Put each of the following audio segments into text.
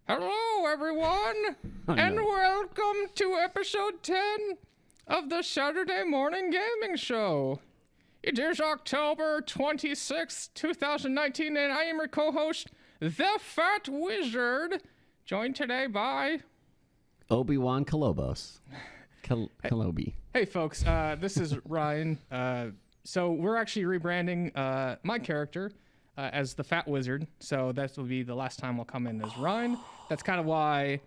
Hello, everyone, and welcome to episode 10 of the Saturday Morning Gaming Show. It is October 26th, 2019, and I am your co-host, Thefatwizard, joined today by... Obi-Wan Lobos. Kenobi. Hey, folks, this is Ryan. So we're actually rebranding my character as the Fat Wizard, so that will be the last time I'll come in as Ryan. That's kind of why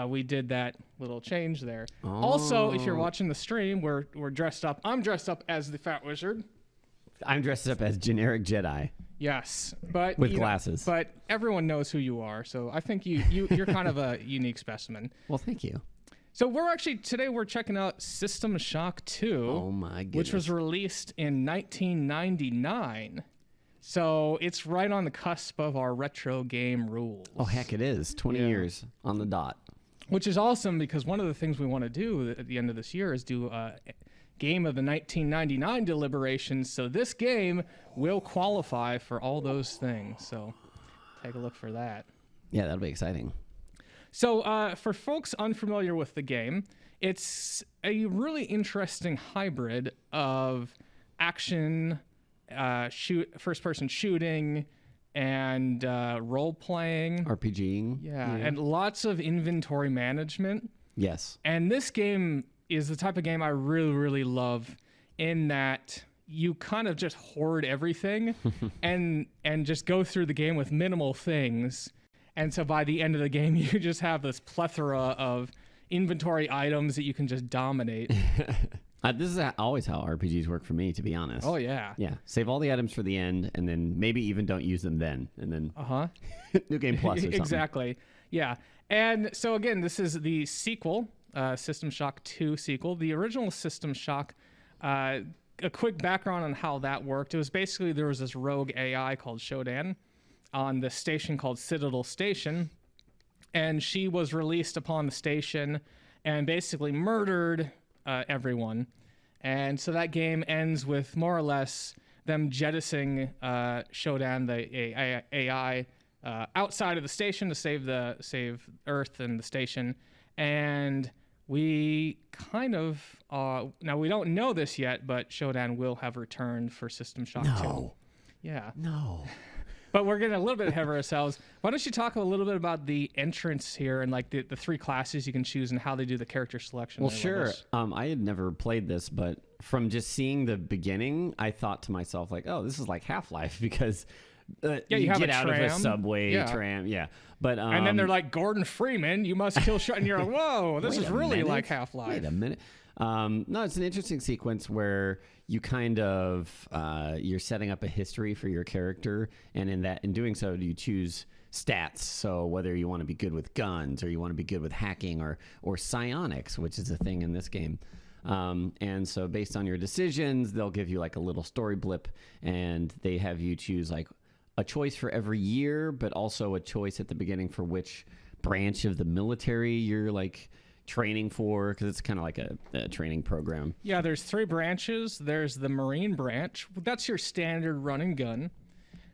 we did that little change there. Oh. Also, if you're watching the stream, we're dressed up. I'm dressed up as the Fat Wizard. I'm dressed up as generic Jedi. Yes, but with glasses. But everyone knows who you are, so I think you're kind of a unique specimen. Well, thank you. So today we're checking out System Shock 2. Oh my goodness. Which was released in 1999. So it's right on the cusp of our retro game rules. Oh, heck it is. 20 years on the dot. Which is awesome because one of the things we want to do at the end of this year is do a game of the 1999 deliberations. So this game will qualify for all those things. So take a look for that. Yeah, that'll be exciting. So for folks unfamiliar with the game, it's a really interesting hybrid of action, first-person shooting, and role-playing. RPGing. Yeah, and lots of inventory management. Yes. And this game is the type of game I really, really love in that you kind of just hoard everything and just go through the game with minimal things. And so by the end of the game, you just have this plethora of inventory items that you can just dominate. This is always how RPGs work for me, to be honest. Oh, yeah. Yeah. Save all the items for the end, and then maybe even don't use them then. And then New Game Plus or something. Exactly. Yeah. And so, again, this is the sequel, System Shock 2 sequel. The original System Shock, a quick background on how that worked. It was basically there was this rogue AI called Shodan on the station called Citadel Station, and she was released upon the station and basically murdered everyone. And so that game ends with more or less them jettisoning Shodan, the AI, outside of the station to save Earth and the station. And we kind of now we don't know this yet, but Shodan will have returned for System Shock 2. Yeah. No. But we're getting a little bit ahead of ourselves. Why don't you talk a little bit about the entrance here and like the three classes you can choose and how they do the character selection? Well, sure. I had never played this, but from just seeing the beginning, I thought to myself like, oh, this is like Half-Life because you get out of a subway tram. Yeah. But and then they're like, Gordon Freeman, you must kill Shuttle. And you're like, whoa, this is really like Half-Life. Wait a minute. No, it's an interesting sequence where you kind of you're setting up a history for your character, and in doing so, you choose stats. So whether you want to be good with guns, or you want to be good with hacking, or psionics, which is a thing in this game. And so based on your decisions, they'll give you like a little story blip, and they have you choose like a choice for every year, but also a choice at the beginning for which branch of the military you're like training for, because it's kind of like a training program. Yeah, there's three branches. There's the Marine branch. That's your standard run and gun.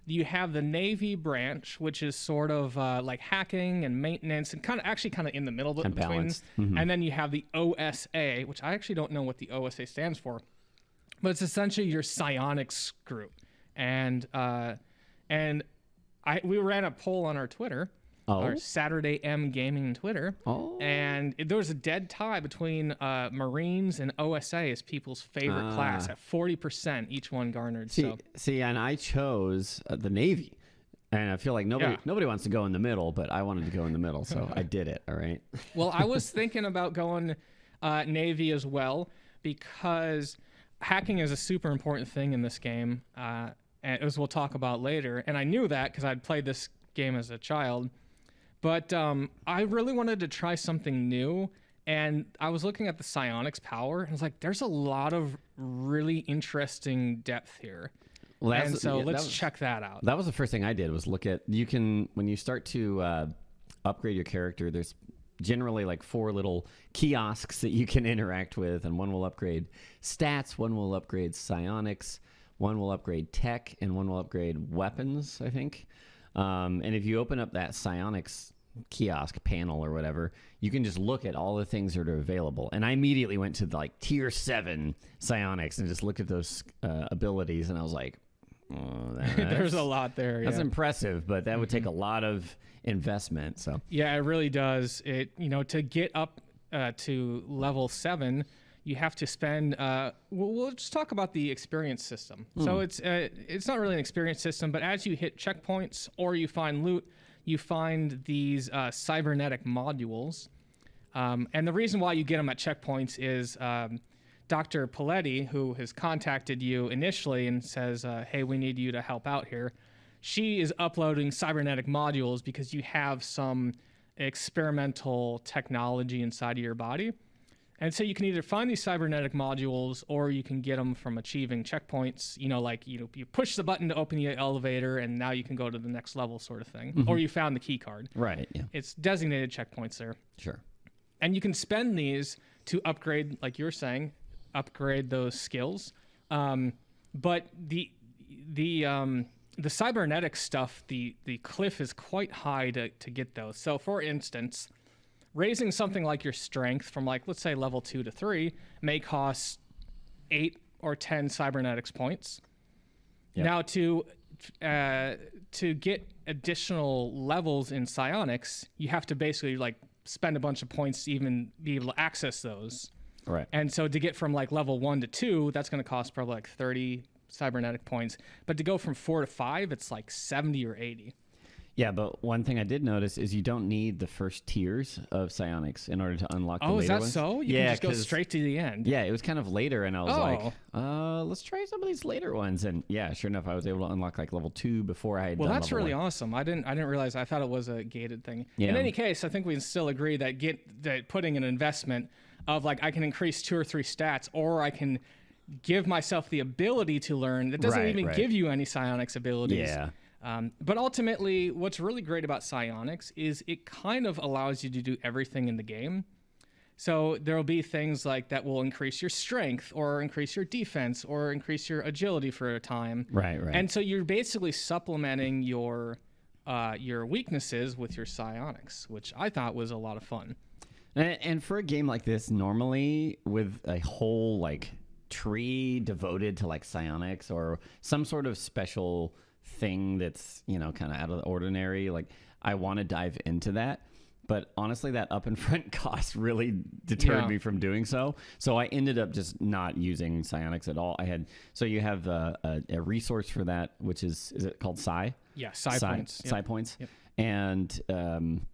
You have the Navy branch, which is sort of like hacking and maintenance and kind of in the middle between. Balanced. Mm-hmm. And then you have the OSA, which I actually don't know what the OSA stands for, but it's essentially your psionics group. And we ran a poll on our Twitter. Our Saturday M Gaming Twitter. And there was a dead tie between Marines and OSA as people's favorite class at 40%, each one garnered. See, and I chose the Navy. And I feel like nobody wants to go in the middle, but I wanted to go in the middle, so I did it, all right? Well, I was thinking about going Navy as well, because hacking is a super important thing in this game, as we'll talk about later. And I knew that because I'd played this game as a child. But I really wanted to try something new, and I was looking at the psionics power, and I was like, there's a lot of really interesting depth here. Well, let's check that out. That was the first thing I did, was look at, when you start to upgrade your character, there's generally like 4 little kiosks that you can interact with, and one will upgrade stats, one will upgrade psionics, one will upgrade tech, and one will upgrade weapons, I think. And if you open up that psionics kiosk panel or whatever, you can just look at all the things that are available. And I immediately went to like tier 7 psionics and just looked at those abilities, and I was like, oh, there's a lot there. That's impressive, but that would take a lot of investment. So yeah, it really does. It, you know, to get up to level 7, you have to spend. We'll just talk about the experience system. So it's not really an experience system, but as you hit checkpoints or you find loot, you find these cybernetic modules. And the reason why you get them at checkpoints is Dr. Paletti, who has contacted you initially and says, hey, we need you to help out here. She is uploading cybernetic modules because you have some experimental technology inside of your body. And so you can either find these cybernetic modules or you can get them from achieving checkpoints, you know, like, you push the button to open the elevator and now you can go to the next level sort of thing. Or you found the key card. Right, yeah. It's designated checkpoints there. Sure. And you can spend these to upgrade, like you were saying, upgrade those skills. But the cybernetic stuff, the cliff is quite high to get those. So for instance, raising something like your strength from, like, let's say level 2 to 3 may cost 8 or 10 cybernetics points. Yep. Now to get additional levels in psionics, you have to basically like spend a bunch of points to even be able to access those. Right. And so to get from like level 1 to 2, that's going to cost probably like 30 cybernetic points. But to go from 4 to 5, it's like 70 or 80. Yeah, but one thing I did notice is you don't need the first tiers of psionics in order to unlock the later ones. Oh, is that so? You can just go straight to the end. Yeah, it was kind of later, and I was like, let's try some of these later ones. And yeah, sure enough, I was able to unlock like level 2 before I had done that's level really 1. awesome. I didn't realize. I thought it was a gated thing. Yeah. In any case, I think we can still agree that putting an investment of like I can increase 2 or 3 stats, or I can give myself the ability to learn that doesn't even give you any psionics abilities. Yeah. But ultimately, what's really great about psionics is it kind of allows you to do everything in the game. So there will be things like that will increase your strength or increase your defense or increase your agility for a time. Right. And so you're basically supplementing your weaknesses with your psionics, which I thought was a lot of fun. And for a game like this, normally with a whole like tree devoted to like psionics or some sort of special thing that's, you know, kind of out of the ordinary, like I want to dive into that, but honestly that up in front cost really deterred me from doing so I ended up just not using psionics at all. You have a resource for that, which is it called psi? Yeah, psi points. Psi points. Yep. And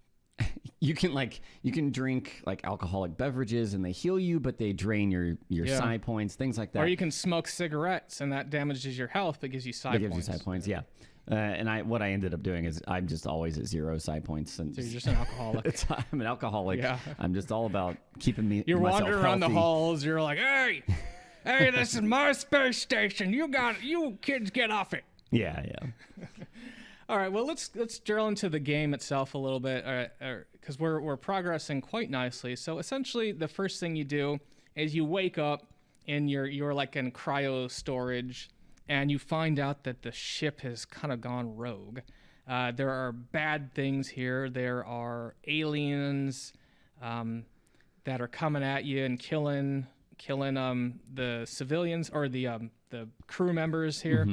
you can drink like alcoholic beverages and they heal you, but they drain your psi points, things like that. Or you can smoke cigarettes and that damages your health but gives you psi points. It gives you psi points, yeah. And what I ended up doing is I'm just always at 0 psi points. And so you're just an alcoholic. I'm an alcoholic. Yeah. I'm just all about keeping myself wandering around healthy. The halls. You're like, hey, this is my space station. You kids get off it. Yeah. All right, well, let's drill into the game itself a little bit, because we're progressing quite nicely. So essentially, the first thing you do is you wake up and you're like in cryo storage, and you find out that the ship has kind of gone rogue. There are bad things here. There are aliens that are coming at you and killing the civilians or the crew members here.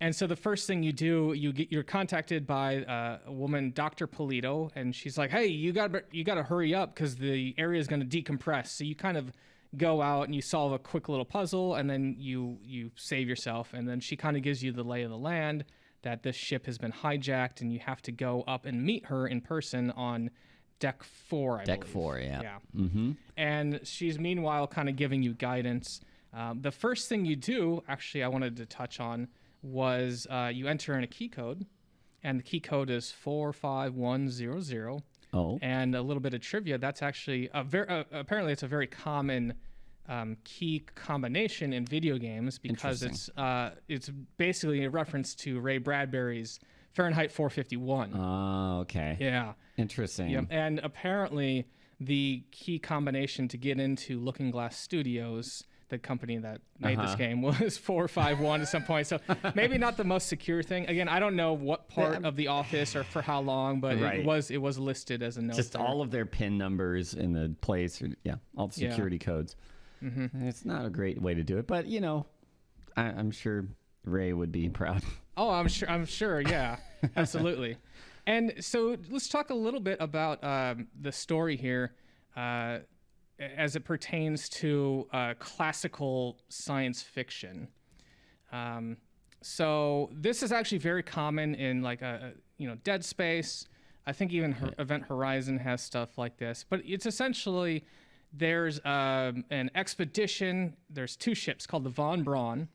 And so the first thing you do, you're contacted by a woman, Dr. Polito, and she's like, "Hey, you got to hurry up because the area is going to decompress." So you kind of go out and you solve a quick little puzzle, and then you save yourself. And then she kind of gives you the lay of the land that this ship has been hijacked, and you have to go up and meet her in person on deck 4. I believe. Deck 4, yeah. Yeah. And she's meanwhile kind of giving you guidance. The first thing you do, actually, I wanted to touch on, was you enter in a key code, and the key code is 45100. Oh. And a little bit of trivia, that's actually apparently it's a very common key combination in video games because it's basically a reference to Ray Bradbury's Fahrenheit 451. Oh, okay. Yeah. Interesting. Yeah. And apparently the key combination to get into Looking Glass Studios, the company that made this game was 451 at some point. So maybe not the most secure thing. Again, I don't know what part of the office or for how long, but it was listed as a no. Just all of their PIN numbers in the place, all the security codes. It's not a great way to do it, but I'm sure Ray would be proud. Oh, I'm sure. Yeah, absolutely. And so let's talk a little bit about the story here as it pertains to classical science fiction. So this is actually very common in like Dead Space. I think even Event Horizon has stuff like this. But it's essentially there's an expedition. There's two ships called the Von Braun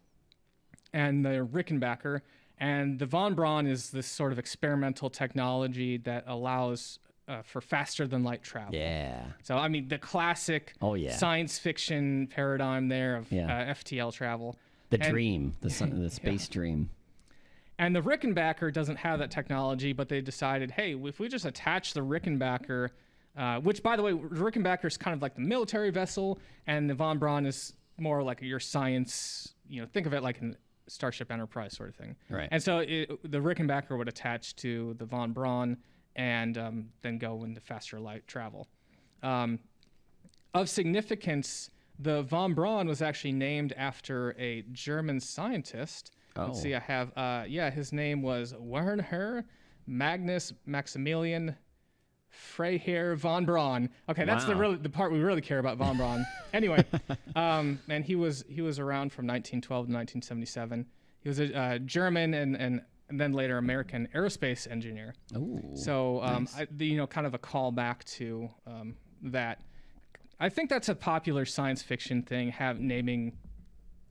and the Rickenbacker. And the Von Braun is this sort of experimental technology that allows for faster than light travel. Yeah. So, I mean, the classic science fiction paradigm there of FTL travel. The space dream. And the Rickenbacker doesn't have that technology, but they decided, hey, if we just attach the Rickenbacker, which, by the way, Rickenbacker is kind of like the military vessel, and the Von Braun is more like your science, think of it like an Starship Enterprise sort of thing. Right. And so the Rickenbacker would attach to the Von Braun and then go into faster light travel. Of significance, the Von Braun was actually named after a German scientist. Let's see, I have, his name was Werner Magnus Maximilian Freiherr von Braun. Okay, that's the part we really care about, von Braun. Anyway, and he was around from 1912 to 1977. He was a German and then later American aerospace engineer. Oh, so nice. kind of a call back to that. I think that's a popular science fiction thing, naming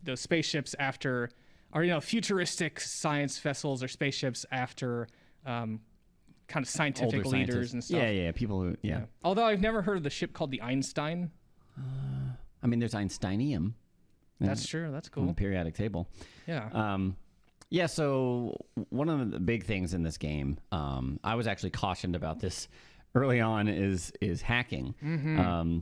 those spaceships after, or futuristic science vessels or spaceships after kind of scientific Older leaders scientists. and stuff. Yeah, people who, Although I've never heard of the ship called the Einstein. I mean, there's Einsteinium. That's true. That's cool. On the periodic table. Yeah. So one of the big things in this game, I was actually cautioned about this early on, is hacking.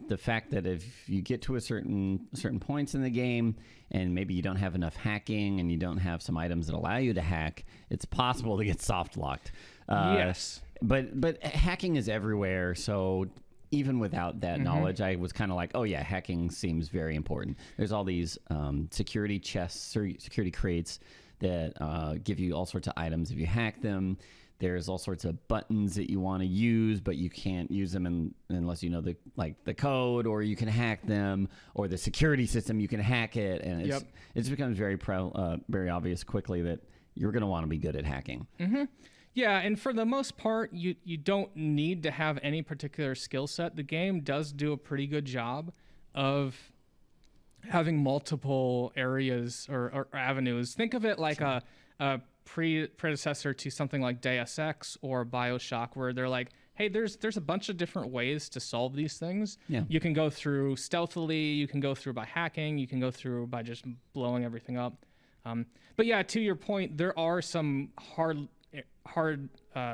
The fact that if you get to a certain points in the game and maybe you don't have enough hacking and you don't have some items that allow you to hack, it's possible to get soft locked. Yes. But hacking is everywhere, so even without that knowledge, I was kind of like, oh yeah, hacking seems very important. There's all these security chests or security crates that give you all sorts of items if you hack them. There's all sorts of buttons that you want to use, but you can't use them unless you know the code, or you can hack them, or the security system, you can hack it, and it becomes very obvious quickly that you're going to want to be good at hacking. Yeah, and for the most part, you don't need to have any particular skill set. The game does do a pretty good job of having multiple areas or avenues. Think of it like a predecessor to something like Deus Ex or BioShock, where they're like, hey, there's a bunch of different ways to solve these things. Yeah. You can go through stealthily, you can go through by hacking, you can go through by just blowing everything up. But yeah, to your point, there are some hard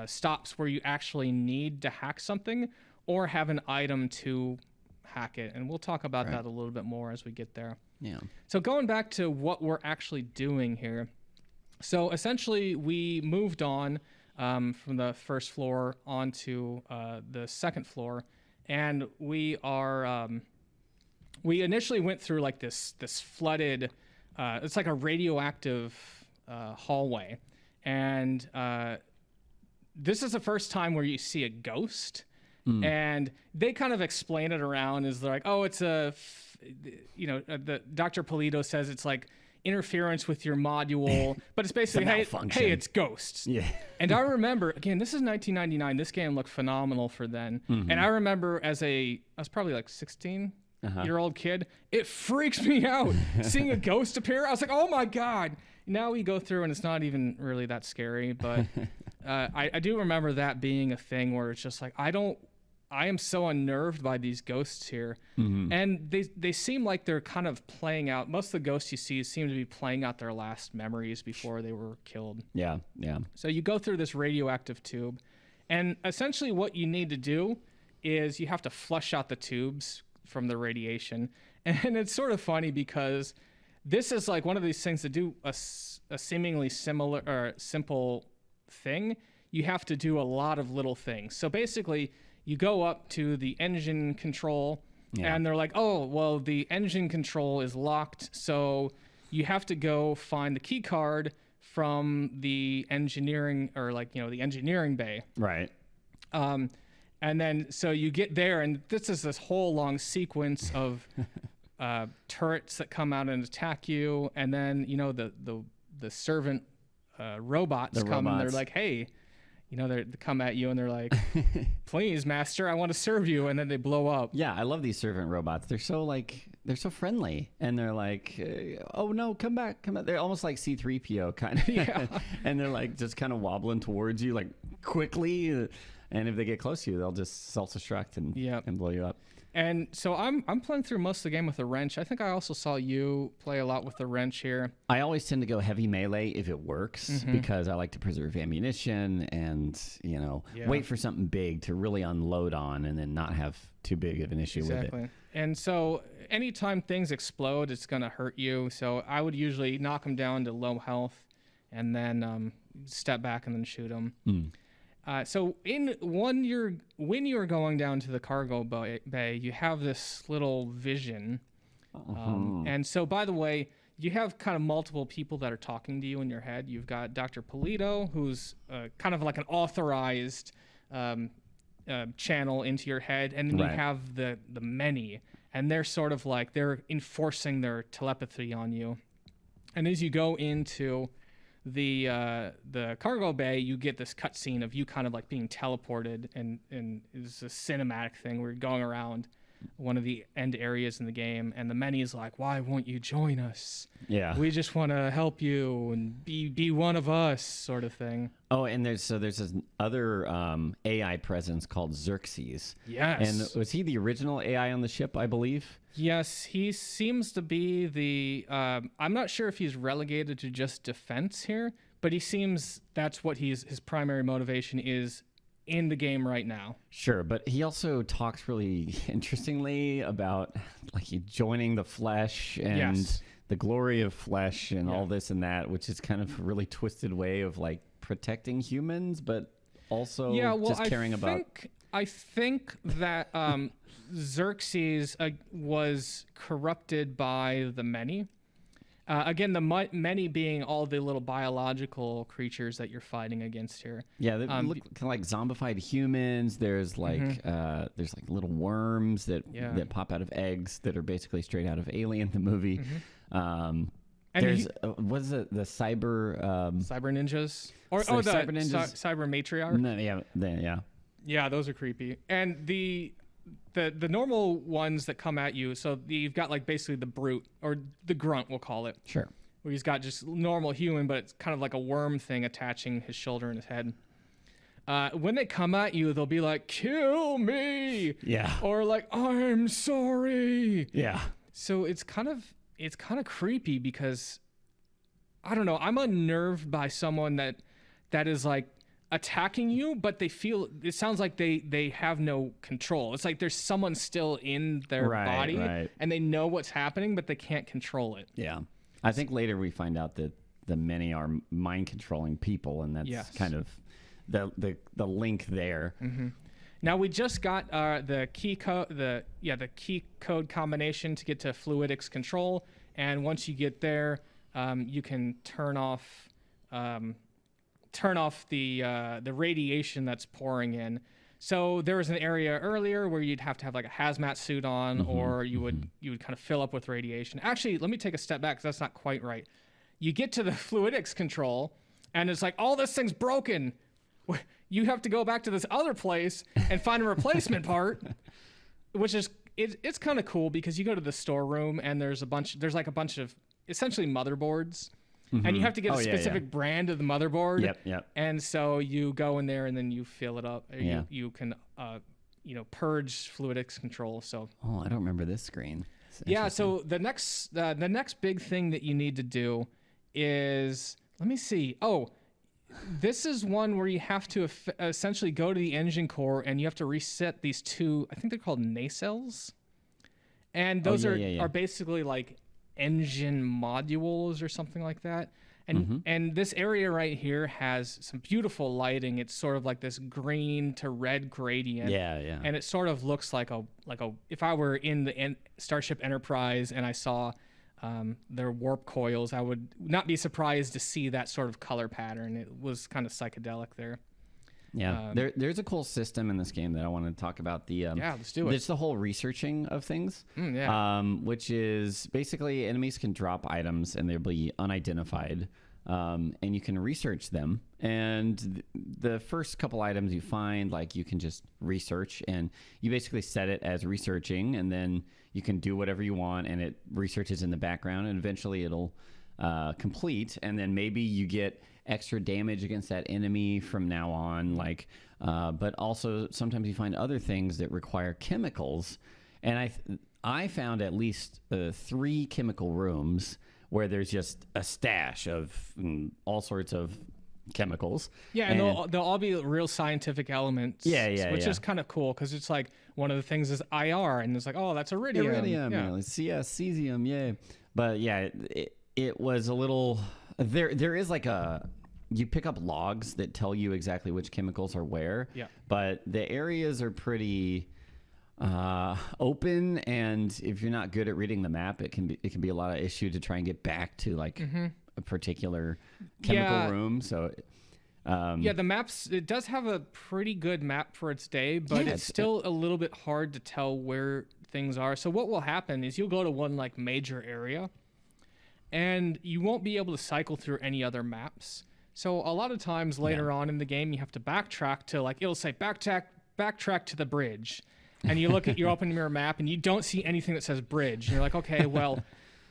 stops where you actually need to hack something or have an item to hack it, and we'll talk about that a little bit more as we get there. Yeah. So going back to what we're actually doing here, so essentially we moved on from the first floor onto the second floor, and we initially went through like this flooded, it's like a radioactive hallway. And this is the first time where you see a ghost, and they kind of explain it around as they're like, oh, it's the Dr. Polito says it's like interference with your module, but it's basically, hey, it's ghosts. Yeah. And I remember, again, this is 1999. This game looked phenomenal for then. And I remember I was probably like 16-year-old kid, it freaks me out seeing a ghost appear. I was like, oh my God. Now we go through and it's not even really that scary, but I do remember that being a thing where it's just like, I am so unnerved by these ghosts here. And they seem like they're kind of playing out. Most of the ghosts you see seem to be playing out their last memories before they were killed. Yeah. So you go through this radioactive tube, and essentially what you need to do is you have to flush out the tubes from the radiation. And it's sort of funny because this is like one of these things that do a seemingly similar or simple thing. You have to do a lot of little things. So basically, you go up to the engine control, and they're like, oh, well, the engine control is locked, so you have to go find the key card from the engineering, or like, the engineering bay. Right. And then so you get there, and this is this whole long sequence of turrets that come out and attack you, and then the servant robots come and they're like, hey, they come at you and they're like, please, master, I want to serve you, and then they blow up. Yeah, I love these servant robots. They're so friendly, and they're like, oh no, come back. They're almost like C-3PO kind of. Yeah. And they're like just kind of wobbling towards you like quickly, and if they get close to you, they'll just self-destruct and blow you up. And so I'm playing through most of the game with a wrench. I think I also saw you play a lot with the wrench here. I always tend to go heavy melee if it works, because I like to preserve ammunition and, wait for something big to really unload on and then not have too big of an issue with it. And so anytime things explode, it's going to hurt you. So I would usually knock them down to low health and then step back and then shoot them. So when you're going down to the cargo bay, you have this little vision. And so, by the way, you have kind of multiple people that are talking to you in your head. You've got Dr. Polito, who's kind of like an authorized channel into your head. And then you have the Many, and they're sort of like, they're enforcing their telepathy on you. And as you go into the cargo bay, you get this cutscene of you kind of like being teleported, and it's a cinematic thing where you're going around one of the end areas in the game, and the Many is like, why won't you join us? Yeah, we just want to help you and be one of us, sort of thing. Oh, and there's this other AI presence called Xerxes. Yes. And was he the original AI on the ship, I believe? Yes, he seems to be the I'm not sure if he's relegated to just defense here, but he seems that's what his primary motivation is in the game right now. Sure, but he also talks really interestingly about like joining the flesh and the glory of flesh and all this and that, which is kind of a really twisted way of like protecting humans, but also just caring about. I think that Xerxes was corrupted by the Many. Again, the Many being all the little biological creatures that you're fighting against here. Yeah, they look kind of like zombified humans. There's like little worms that pop out of eggs that are basically straight out of Alien, the movie. There's what is it? The cyber ninjas the cyber ninjas? Cyber matriarch. No, yeah, those are creepy. And the normal ones that come at you, so you've got like basically the brute, or the grunt, we'll call it. Sure. Where he's got just normal human, but it's kind of like a worm thing attaching his shoulder and his head. When they come at you, they'll be like, kill me. Yeah. Or like, I'm sorry. Yeah. So it's kind of creepy because, I don't know, I'm unnerved by someone that is like attacking you, but it sounds like they have no control. It's like there's someone still in their body and they know what's happening, but they can't control it. Yeah. I think later we find out that the Many are mind controlling people, and that's kind of the link there. Now we just got the key code combination to get to fluidics control, and once you get there, you can turn off the radiation that's pouring in. So there was an area earlier where you'd have to have like a hazmat suit on, or you would kind of fill up with radiation. Actually, let me take a step back because that's not quite right. You get to the fluidics control, and it's like, all this thing's broken. You have to go back to this other place and find a replacement part, which is it's kind of cool because you go to the storeroom and there's a bunch of essentially motherboards. And you have to get a specific brand of the motherboard. Yep. And so you go in there and then you fill it up. You can, purge fluidics control. So. Oh, I don't remember this screen. Yeah. So the next big thing that you need to do is, let me see. Oh, this is one where you have to essentially go to the engine core and you have to reset these two. I think they're called nacelles. And those yeah. are basically like engine modules or something like that. And this area right here has some beautiful lighting. It's sort of like this green to red gradient. Yeah. And it sort of looks like a if I were in the Starship Enterprise and I saw their warp coils, I would not be surprised to see that sort of color pattern. It was kind of psychedelic there. Yeah, there's a cool system in this game that I want to talk about. Let's do it. It's the whole researching of things, which is basically enemies can drop items and they'll be unidentified, and you can research them. And the first couple items you find, like you can just research, and you basically set it as researching, and then you can do whatever you want, and it researches in the background, and eventually it'll complete, and then maybe you get extra damage against that enemy from now on, but also sometimes you find other things that require chemicals, and I found at least 3 chemical rooms where there's just a stash of all sorts of chemicals. Yeah, and they'll all be real scientific elements. Which is kind of cool because it's like one of the things is IR, and it's like, oh, that's iridium. CS, cesium, yeah. But yeah, it was a little. There is like you pick up logs that tell you exactly which chemicals are where. Yeah. But the areas are pretty open, and if you're not good at reading the map, it can be a lot of issue to try and get back to like a particular chemical room. So. The maps, it does have a pretty good map for its day, but it's still a little bit hard to tell where things are. So what will happen is you'll go to one like major area, and you won't be able to cycle through any other maps. So a lot of times later on in the game, you have to backtrack to it'll say backtrack to the bridge. And you look at your open mirror map and you don't see anything that says bridge. And you're like, okay, well,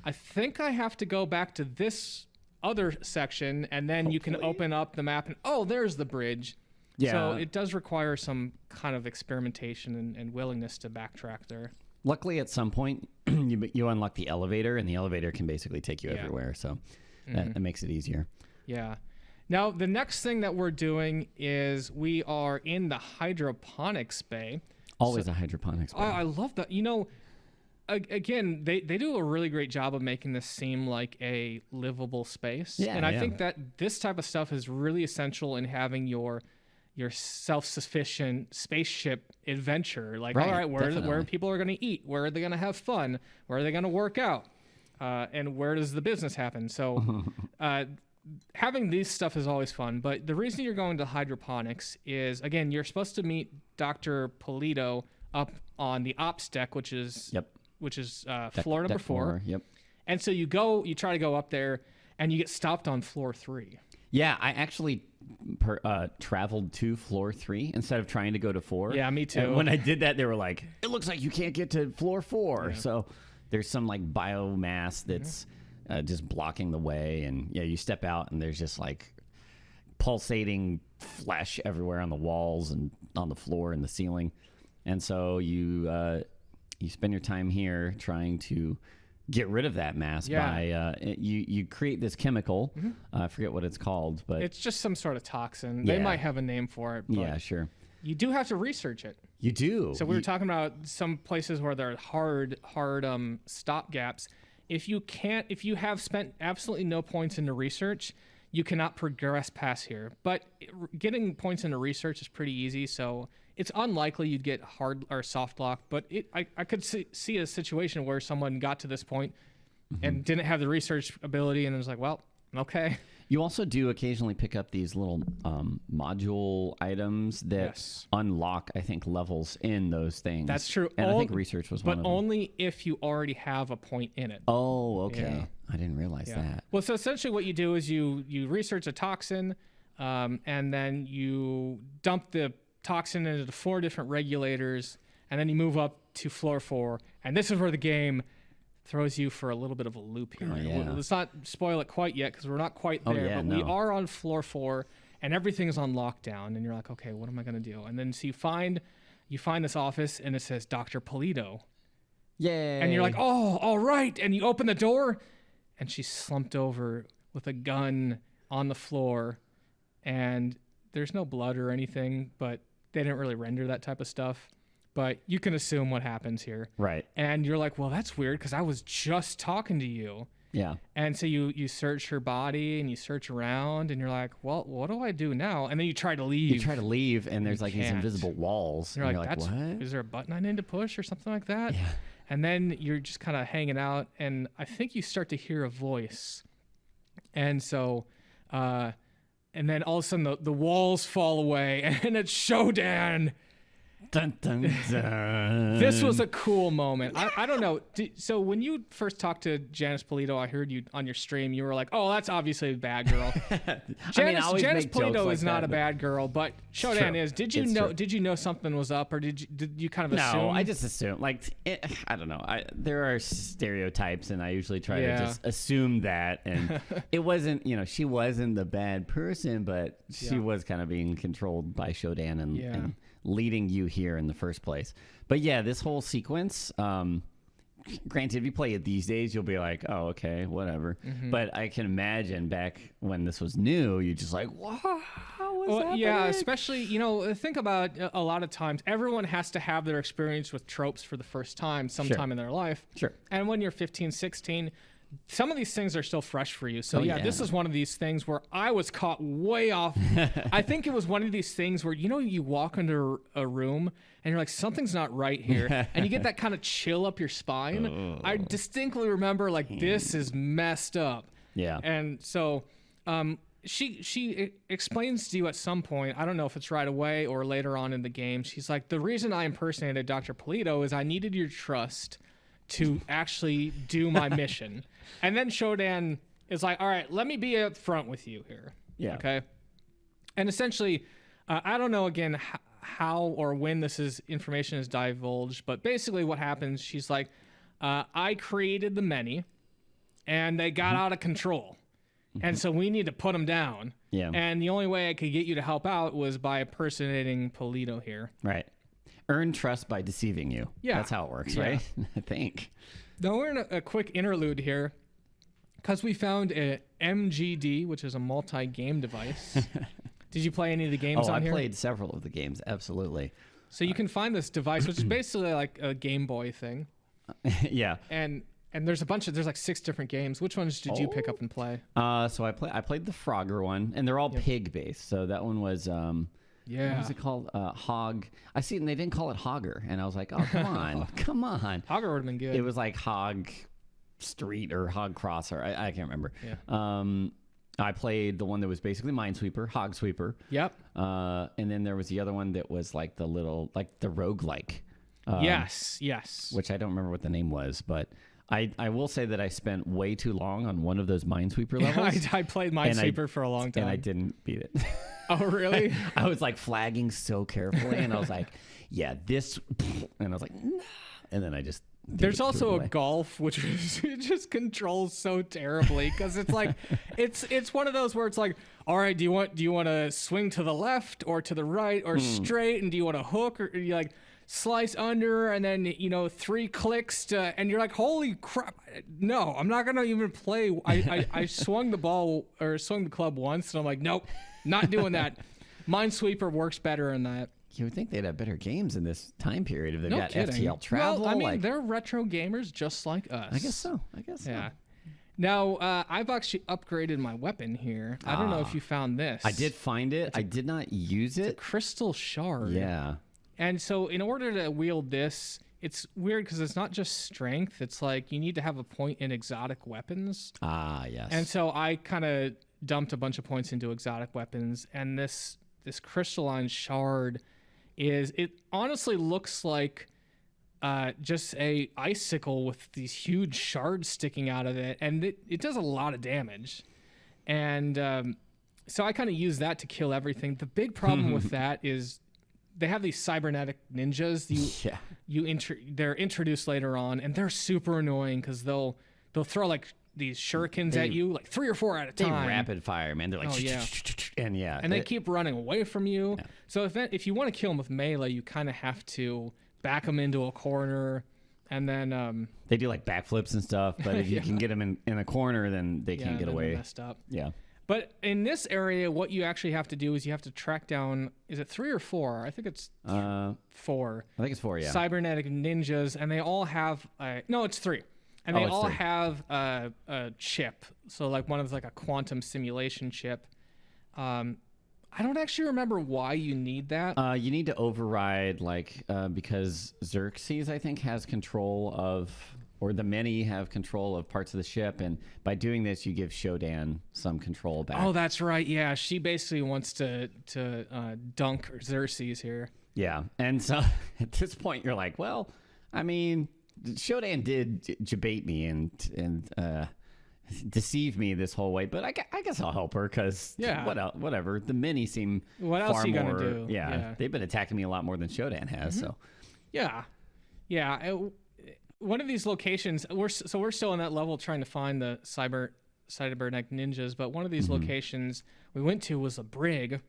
I think I have to go back to this other section, and then you can open up the map and there's the bridge. Yeah. So it does require some kind of experimentation and willingness to backtrack there. Luckily, at some point, you unlock the elevator, and the elevator can basically take you everywhere. So that makes it easier. Yeah. Now, the next thing that we're doing is we are in the hydroponics bay. Always a hydroponics bay. I love that. Again, they do a really great job of making this seem like a livable space. And I think that this type of stuff is really essential in having your self-sufficient spaceship adventure. Like, all right, where people are going to eat, where are they going to have fun, where are they going to work out, and where does the business happen? So having these stuff is always fun. But the reason you're going to hydroponics is, again, you're supposed to meet Dr. Polito up on the ops deck, which is floor number 4. Yep. And so you try to go up there, and you get stopped on floor 3. Yeah, I actually traveled to floor 3 instead of trying to go to 4. Yeah, me too. And when I did that, they were like, "It looks like you can't get to floor 4." Yeah. So there's some like biomass that's just blocking the way, and you step out, and there's just like pulsating flesh everywhere on the walls and on the floor and the ceiling, and so you spend your time here trying to get rid of that mass by you create this chemical. I forget what it's called, but it's just some sort of toxin. They might have a name for it. But yeah, sure. You do have to research it. You do. So we were talking about some places where there are hard stop gaps. If you have spent absolutely no points into research, you cannot progress past here. But getting points into research is pretty easy, so it's unlikely you'd get hard or soft lock. But I could see a situation where someone got to this point and didn't have the research ability, and it was like, well, okay. You also do occasionally pick up these little module items that unlock, I think, levels in those things. That's true. And I think research was one of them. But only if you already have a point in it. Oh, okay. Yeah. I didn't realize that. Well, so essentially what you do is you research a toxin, and then you dump the toxin into 4 different regulators, and then you move up to floor 4. And this is where the game throws you for a little bit of a loop here. Let's not spoil it quite yet because we're not quite there. We are on floor 4, and everything is on lockdown. And you're like, okay, what am I going to do? And then so you find this office, and it says Dr. Polito. Yay! And you're like, oh, all right. And you open the door, and she's slumped over with a gun on the floor, and there's no blood or anything, but they didn't really render that type of stuff. but you can assume what happens here. Right. And you're like, well, that's weird because I was just talking to you. Yeah. And so you search her body and you search around and you're like, well, what do I do now? And then you try to leave. You try to leave, and there's like these invisible walls. And you're like, that's, what? Is there a button I need to push or something like that? Yeah. And then you're just kind of hanging out, and I think you start to hear a voice. And so, and then all of a sudden the walls fall away, and it's Shodan. Dun, dun, dun. This was a cool moment. I don't know. So when you first talked to Janice Polito, I heard you on your stream. You were like, "Oh, that's obviously a bad girl." Janice Polito is not a bad girl, but Shodan is. Did you know? True. Did you know something was up, or did you kind of assume? No, I just assumed. I don't know. There are stereotypes, and I usually try to just assume that. And it wasn't. She wasn't the bad person, but she was kind of being controlled by Shodan and leading you here in the first place. But yeah, this whole sequence, granted, if you play it these days, you'll be like, oh, okay, whatever. Mm-hmm. But I can imagine back when this was new, you're just like, wow, how was that? Yeah, especially, think about a lot of times, everyone has to have their experience with tropes for the first time sometime in their life. Sure. And when you're 15, 16, some of these things are still fresh for you. So this is one of these things where I was caught way off. I think it was one of these things where, you walk into a room and you're like, something's not right here. And you get that kind of chill up your spine. I distinctly remember this is messed up. Yeah. And so she explains to you at some point, I don't know if it's right away or later on in the game. She's like, the reason I impersonated Dr. Polito is I needed your trust to actually do my mission. And then Shodan is like, all right, let me be up front with you here. Yeah. Okay. And essentially, I don't know, again, how or when information is divulged, but basically what happens, she's like, I created the Many, and they got out of control. And so we need to put them down. Yeah. And the only way I could get you to help out was by impersonating Polito here. Right. Earn trust by deceiving you. Yeah. That's how it works, right? I think. Now we're in a quick interlude here because we found a MGD, which is a multi-game device. Did you play any of the games on here? I played several of the games, absolutely. So you can find this device, which is basically like a Game Boy thing. Yeah. And there's like 6 different games. Which ones did you pick up and play? So I played the Frogger one, and they're all pig-based. So that one was... what was it called? Hog. I see, and they didn't call it Hogger, and I was like, "Oh, come on, come on." Hogger would have been good. It was like Hog Street or Hog Cross, or I can't remember. Yeah. I played the one that was basically Minesweeper, Hog Sweeper. Yep. And then there was the other one that was like the roguelike. Yes. Which I don't remember what the name was, but I will say that I spent way too long on one of those Minesweeper levels. I played Minesweeper for a long time. And I didn't beat it. Oh, really? I was like flagging so carefully, and I was like, yeah, this, and I was like, nah. And then I just There's also a golf, which it just controls so terribly because it's like, it's one of those where it's like, all right, do you want to swing to the left or to the right or straight, and do you want to hook, or you like slice under and then 3 clicks to, and you're like, holy crap, no, I'm not gonna even play. I swung the club once, and I'm like, nope, not doing that. Minesweeper works better in that. You would think they'd have better games in this time period if they've got FTL Travel. Well, I mean, they're retro gamers just like us. I guess so. Yeah. Now, I've actually upgraded my weapon here. I don't know if you found this. I did find it. I did not use it. It's a crystal shard. Yeah. And so in order to wield this, it's weird because it's not just strength. It's like you need to have a point in exotic weapons. Ah, yes. And so I kind of dumped a bunch of points into exotic weapons, and this crystalline shard it honestly looks like just a icicle with these huge shards sticking out of it, and it does a lot of damage. And so I kind of use that to kill everything. The big problem with that is they have these cybernetic ninjas. They're introduced later on, and they're super annoying because they'll throw like these shurikens at you, like 3 or 4 at a time. They rapid fire, man. They're like, and they keep running away from you. Yeah. So if you want to kill them with melee, you kind of have to back them into a corner, and then they do like backflips and stuff. But if you can get them in a corner, then they can't get away. Messed up. Yeah. But in this area, what you actually have to do is you have to track down, is it 3 or 4? I think it's 4. I think it's 4, yeah. Cybernetic ninjas, and they all have, no, it's 3. And they all 3. have a chip. So like one is like a quantum simulation chip. I don't actually remember why you need that. You need to override, like, because Xerxes, I think, has control of, or the Many have control of parts of the ship, and by doing this, you give Shodan some control back. Oh, that's right. Yeah, she basically wants to dunk Xerxes here. Yeah, and so at this point, you're like, well, I mean, Shodan did debate me and deceive me this whole way, but I guess I'll help her because whatever. The Many seem what else far are you more, gonna do? Yeah, they've been attacking me a lot more than Shodan has. So yeah. One of these locations, we're still on that level trying to find the cybernetic ninjas, but one of these locations we went to was a brig.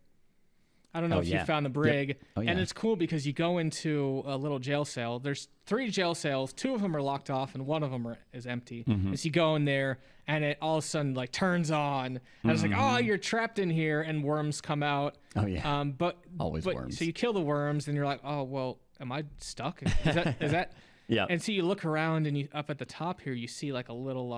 I don't know if you found the brig. Yep. Oh, yeah. And it's cool because you go into a little jail cell. There's 3 jail cells. 2 of them are locked off, and one of them is empty. And so you go in there, and it all of a sudden like turns on. And it's like, oh, you're trapped in here, and worms come out. Oh yeah. But worms. So you kill the worms, and you're like, oh well, am I stuck? Is that? Yeah. And so you look around, and you up at the top here, you see like a little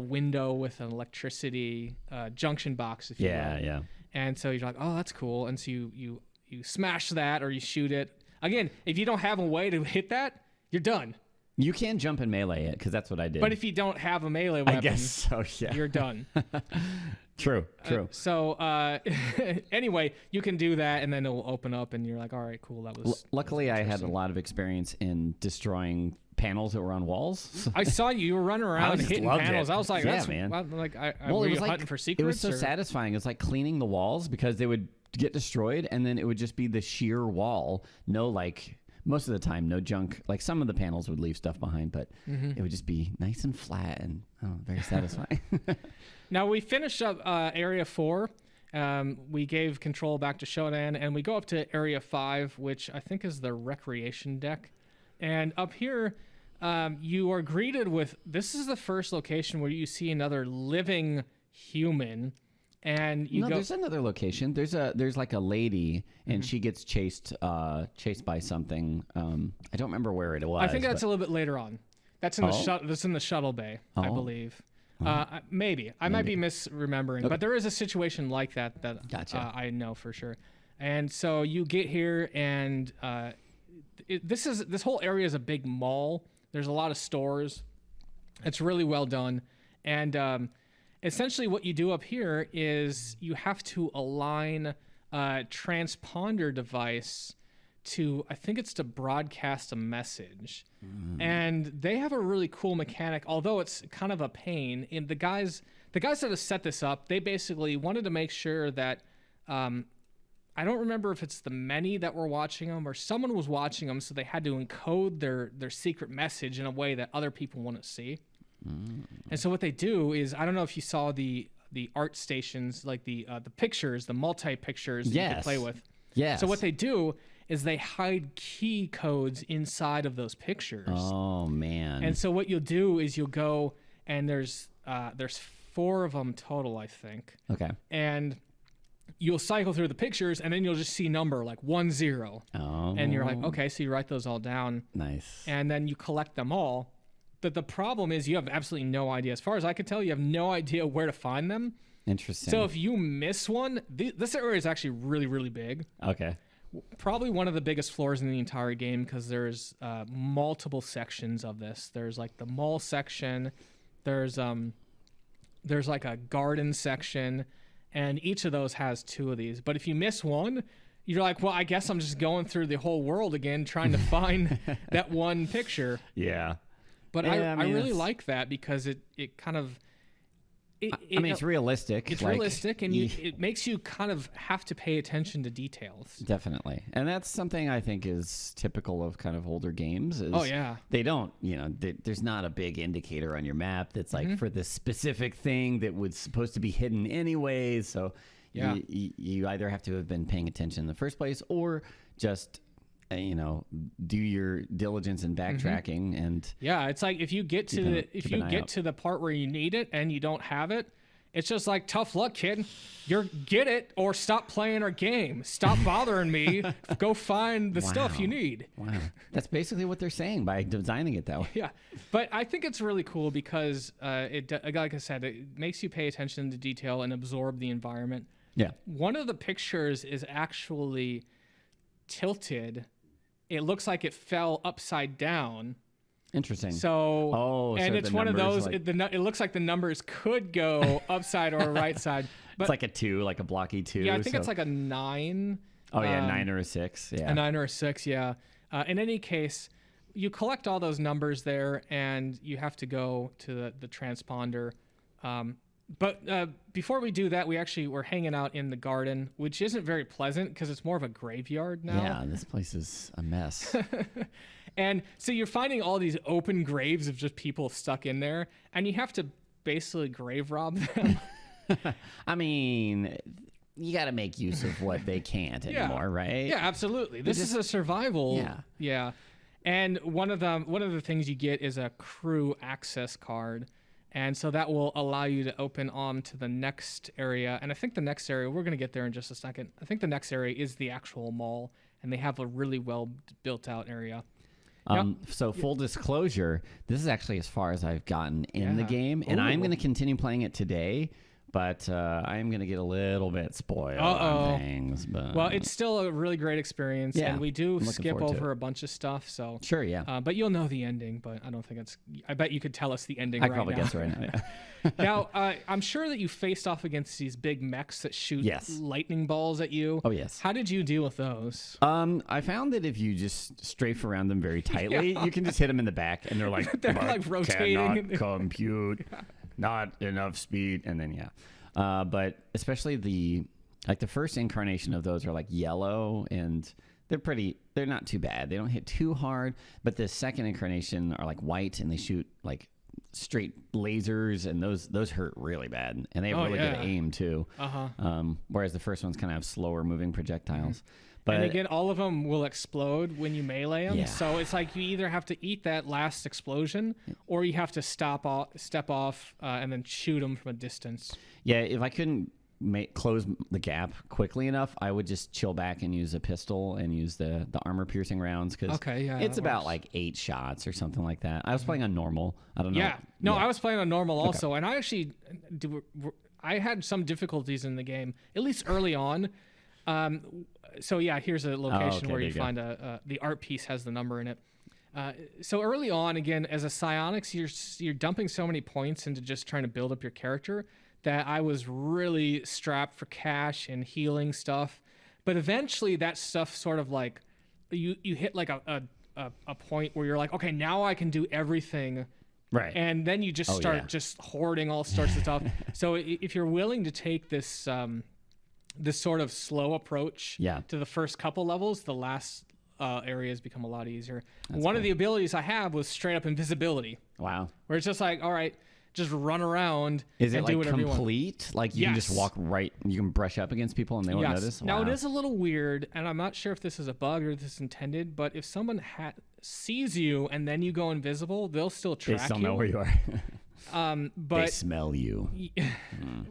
window with an electricity junction box. If you will. Yeah. And so you're like, oh, that's cool. And so you smash that or you shoot it. Again, if you don't have a way to hit that, you're done. You can jump and melee it because that's what I did. But if you don't have a melee weapon, I guess so, yeah. You're done. True. Anyway, you can do that, and then it will open up, and you're like, all right, cool. That was. Luckily, I had a lot of experience in destroying panels that were on walls. I saw you were running around hitting panels. I was like, yeah, that's man. Like, well, were it you was hunting for secrets? It was so satisfying. It was like cleaning the walls because they would get destroyed, and then it would just be the sheer wall. No, like most of the time, no junk. Like some of the panels would leave stuff behind, but it would just be nice and flat and very satisfying. Now we finished up Area 4. We gave control back to Shodan, and we go up to Area 5, which I think is the recreation deck. And up here, you are greeted with, this is the first location where you see another living human. And there's another location. There's like a lady, and she gets chased by something. I don't remember where it was. I think that's a little bit later on. That's in the shuttle bay, I believe. Maybe I might be misremembering, but there is a situation like that gotcha. I know for sure. And so you get here, and this whole area is a big mall. There's a lot of stores. It's really well done, and essentially what you do up here is you have to align a transponder device to, I think it's to broadcast a message. And they have a really cool mechanic, although it's kind of a pain. And the guys that have set this up, they basically wanted to make sure that, I don't remember if it's the Many that were watching them or someone was watching them, so they had to encode their secret message in a way that other people wouldn't see. And so what they do is, I don't know if you saw the art stations, like the pictures, the multi-pictures that you can play with. Yes. So what they do is they hide key codes inside of those pictures. Oh man. And so what you'll do is you'll go, and there's 4 of them total, I think. Okay. And you'll cycle through the pictures, and then you'll just see number like 10. Oh. And you're like, okay, so you write those all down. Nice. And then you collect them all. But the problem is you have absolutely no idea. As far as I can tell, you have no idea where to find them. Interesting. So if you miss one, this area is actually really, really big. Okay. Probably one of the biggest floors in the entire game because there's multiple sections of this. There's like the mall section. There's like a garden section, and each of those has 2 of these. But if you miss one, you're like, well, I guess I'm just going through the whole world again trying to find that one picture. Yeah. But yeah, I really like that because it kind of... it's realistic. It's realistic, and it makes you kind of have to pay attention to details. Definitely. And that's something I think is typical of kind of older games. Oh, yeah. They don't, there's not a big indicator on your map that's like for this specific thing that was supposed to be hidden anyways. So yeah. you either have to have been paying attention in the first place or just... do your diligence and backtracking and it's like if you get to the part where you need it and you don't have it, It's just like, tough luck, kid. Get it or stop playing our game. Stop bothering me. Go find the stuff you need. Wow. That's basically what they're saying by designing it that way. Yeah. But I think it's really cool because, like I said, it makes you pay attention to detail and absorb the environment. Yeah. One of the pictures is actually tilted. It looks like it fell upside down. Interesting. So, and it's one of those. Like, it looks like the numbers could go upside or right side. But it's like a 2, like a blocky 2. Yeah, I think it's like a 9. Oh yeah, 9 or a 6. Yeah, a 9 or a 6. Yeah. In any case, you collect all those numbers there, and you have to go to the transponder. But before we do that, we're hanging out in the garden, which isn't very pleasant because it's more of a graveyard now. Yeah, this place is a mess. And so you're finding all these open graves of just people stuck in there, and you have to basically grave rob them. I mean, you got to make use of what they can't anymore, right? Yeah, absolutely. This is a survival. Yeah. And one of the things you get is a crew access card. And so that will allow you to open on to the next area. And I think the next area, we're going to get there in just a second. I think the next area is the actual mall, and they have a really well built out area. So full disclosure, this is actually as far as I've gotten in the game, and I'm going to continue playing it today. But I'm going to get a little bit spoiled on things. But well, it's still a really great experience, and we do skip over a bunch of stuff. So sure, yeah. But you'll know the ending, but I don't think I bet you could tell us the ending I right probably now. guess right now, yeah. Now, I'm sure that you faced off against these big mechs that shoot lightning balls at you. Oh, yes. How did you deal with those? I found that if you just strafe around them very tightly, you can just hit them in the back, and they're like, they're like rotating. Cannot compute. Not enough speed, and then but especially the first incarnation of those are like yellow, and they're not too bad. They don't hit too hard, but the second incarnation are like white, and they shoot like straight lasers, and those hurt really bad, and they have really good aim too. Whereas the first one's kind of have slower moving projectiles. But, and again, all of them will explode when you melee them. Yeah. So it's like you either have to eat that last explosion, or you have to step off, and then shoot them from a distance. Yeah, if I couldn't close the gap quickly enough, I would just chill back and use a pistol and use the armor-piercing rounds, because it's about like 8 shots or something like that. I was playing on normal. I don't know. Yeah. No, I was playing on normal also, and I actually I had some difficulties in the game, at least early on. So yeah, here's a location where you find the art piece has the number in it. So early on, again, as a Psionics, you're dumping so many points into just trying to build up your character that I was really strapped for cash and healing stuff. But eventually that stuff sort of like, you hit like a point where you're like, okay, now I can do everything. Right. And then you just start just hoarding all sorts of stuff. So if you're willing to take this sort of slow approach to the first couple levels, the last areas become a lot easier. One of the abilities I have was straight up invisibility. Wow. Where it's just like, all right, just run around and do whatever you want. Complete? Like you can just walk right, you can brush up against people and they won't notice? Wow. Now it is a little weird, and I'm not sure if this is a bug or if this is intended, but if someone sees you and then you go invisible, they'll still track you. They still know where you are. But they smell you.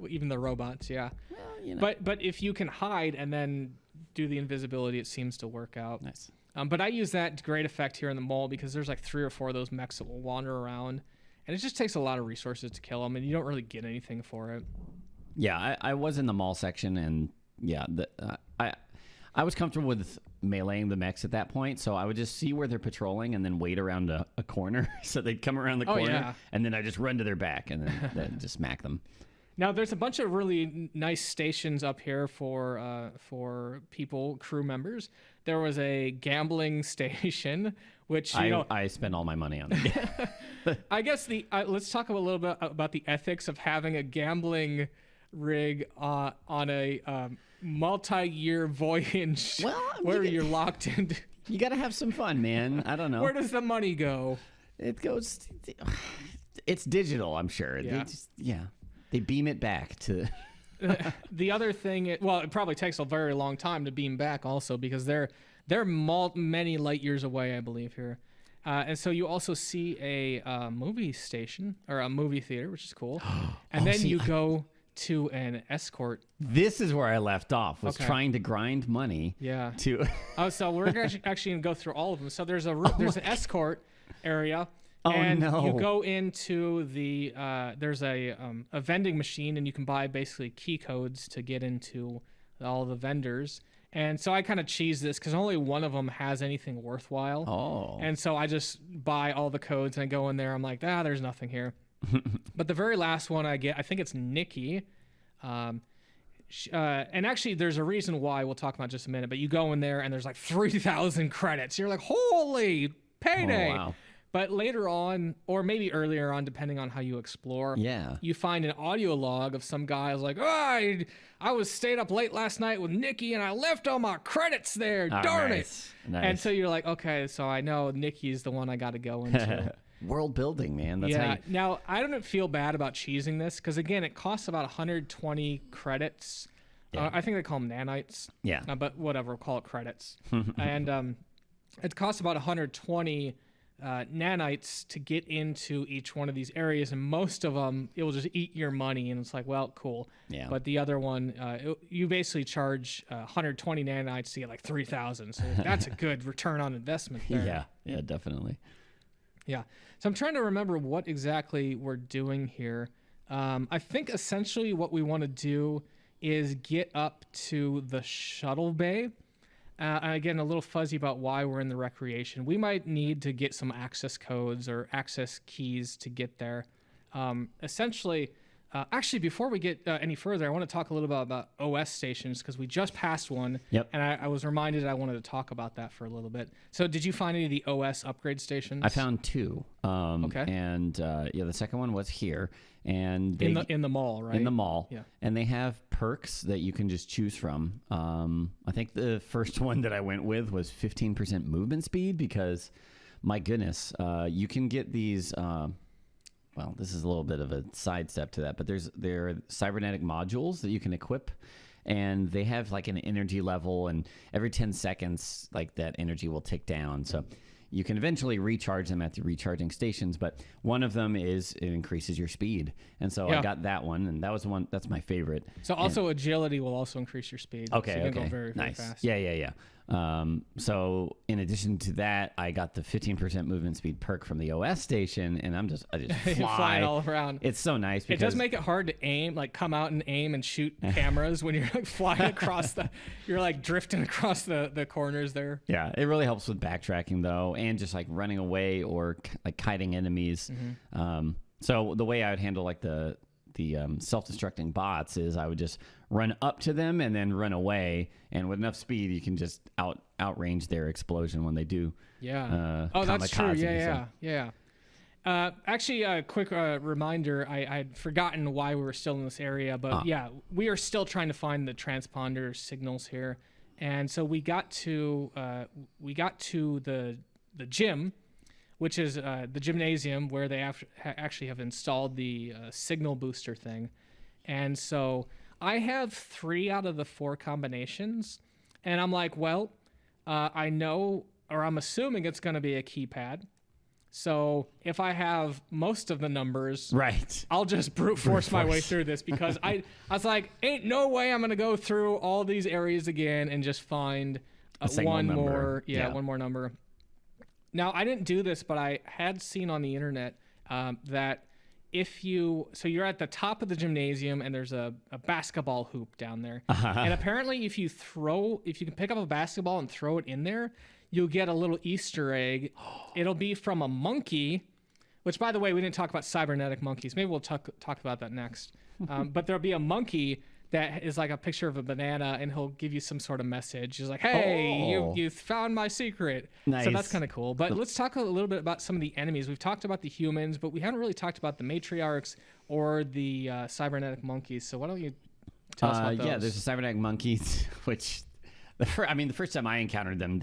Even the robots, yeah. Well, you know. But if you can hide and then do the invisibility, it seems to work out. Nice. But I use that to great effect here in the mall because there's like 3 or 4 of those mechs that will wander around, and it just takes a lot of resources to kill them, and you don't really get anything for it. Yeah, I was in the mall section, and I was comfortable with meleeing the mechs at that point, so I would just see where they're patrolling and then wait around a corner. So they'd come around the corner, and then I just run to their back and then just smack them. Now, there's a bunch of really nice stations up here for people, crew members. There was a gambling station, which I spend all my money on it. I guess let's talk a little bit about the ethics of having a gambling rig on a multi-year voyage where you're locked in. You got to have some fun, man. I don't know. Where does the money go? It goes. It's digital, I'm sure. Yeah. They beam it back to. The other thing, it probably takes a very long time to beam back, also because they're many light years away, I believe here, and so you also see a movie station or a movie theater, which is cool, and then you go to an escort. This is where I left off, was Okay. trying to grind money Yeah. to... Oh, so we're actually going to go through all of them. So there's there's an escort area. Oh, and no. you go into the there's a vending machine, and you can buy basically key codes to get into all the vendors. And so I kind of cheese this because only one of them has anything worthwhile. Oh. And so I just buy all the codes and I go in there. I'm like, there's nothing here. But the very last one I get, I think it's Nikki. And actually, there's a reason why we'll talk about in just a minute. But you go in there and there's like 3,000 credits. You're like, holy payday. Oh, wow. But later on, or maybe earlier on, depending on how you explore, Yeah. you find an audio log of some guy who's like, I was stayed up late last night with Nikki and I left all my credits there. Oh, Darn nice. it. Nice. And so you're like, okay, so I know Nikki's the one I got to go into. World building, man. That's how Yeah. you... Now, I don't feel bad about cheesing this because, again, it costs about 120 credits. Yeah. I think they call them nanites. Yeah. But whatever, we'll call it credits. And it costs about 120 nanites to get into each one of these areas, and most of them it will just eat your money, and it's like, well, cool. Yeah. But the other one, you basically charge 120 nanites to get like 3,000. So that's a good return on investment there. Yeah. Yeah, definitely. Yeah. So I'm trying to remember what exactly we're doing here. I think essentially what we want to do is get up to the shuttle bay. And again, a little fuzzy about why we're in the recreation. We might need to get some access codes or access keys to get there. Essentially, actually, before we get any further, I want to talk a little bit about OS stations because we just passed one. Yep. And I was reminded I wanted to talk about that for a little bit. So did you find any of the OS upgrade stations? I found two. Okay. And the second one was here. And they, in the mall, right? in the mall. Yeah. And they have perks that you can just choose from. I think the first one that I went with was 15% movement speed because, my goodness, you can get these. Well, this is a little bit of a sidestep to that, but there are cybernetic modules that you can equip, and they have like an energy level, and every 10 seconds, like that energy will tick down. So you can eventually recharge them at the recharging stations, but one of them is it increases your speed. And so I got that one, and that was the one that's my favorite. So also agility will also increase your speed. Okay, so you can okay. go very, very Nice. fast. Yeah. So in addition to that, I got the 15% movement speed perk from the OS station, and I just You're fly flying all around. It's so nice It because does make it hard to aim, like come out and aim and shoot cameras when you're like flying across you're like drifting across the corners there. yeah, it really helps with backtracking though, and just like running away or like kiting enemies. So the way I would handle like the self-destructing bots is I would just run up to them and then run away, and with enough speed you can just outrange their explosion when they do. Yeah. That's true. kamikaze, Yeah. Actually, a quick reminder, I'd forgotten why we were still in this area, but we are still trying to find the transponder signals here. And so we got to the gym, which is the gymnasium where they actually have installed the signal booster thing. And so I have 3 out of the 4 combinations, and I'm like, well, I know, or I'm assuming it's going to be a keypad. So if I have most of the numbers, right, I'll just brute force my way through this because I was like, ain't no way I'm going to go through all these areas again and just find one more number. Now, I didn't do this, but I had seen on the internet that you're at the top of the gymnasium and there's a basketball hoop down there. And apparently if you can pick up a basketball and throw it in there, you'll get a little Easter egg. It'll be from a monkey, which, by the way, we didn't talk about cybernetic monkeys. Maybe we'll talk about that next. But there'll be a monkey that is like a picture of a banana, and he'll give you some sort of message. He's like, hey, you found my secret. Nice. So that's kind of cool. But let's talk a little bit about some of the enemies. We've talked about the humans, but we haven't really talked about the matriarchs or the cybernetic monkeys. So why don't you tell us about those? Yeah, there's the cybernetic monkeys, which... the first time I encountered them,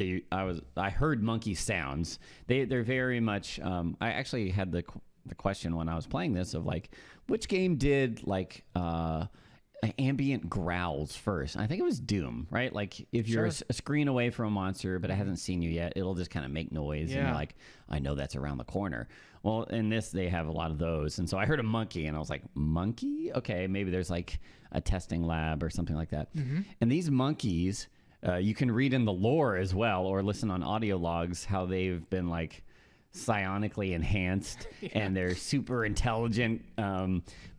I heard monkey sounds. They're very much. I actually had the question when I was playing this of like, which game did like ambient growls first. I think it was Doom, right? Like if you're a screen away from a monster, but it hasn't seen you yet, it'll just kind of make noise. And you're like, I know that's around the corner. Well, in this, they have a lot of those. And so I heard a monkey and I was like, monkey? Okay, maybe there's like a testing lab or something like that. And these monkeys, you can read in the lore as well, or listen on audio logs how they've been like psionically enhanced and they're super intelligent,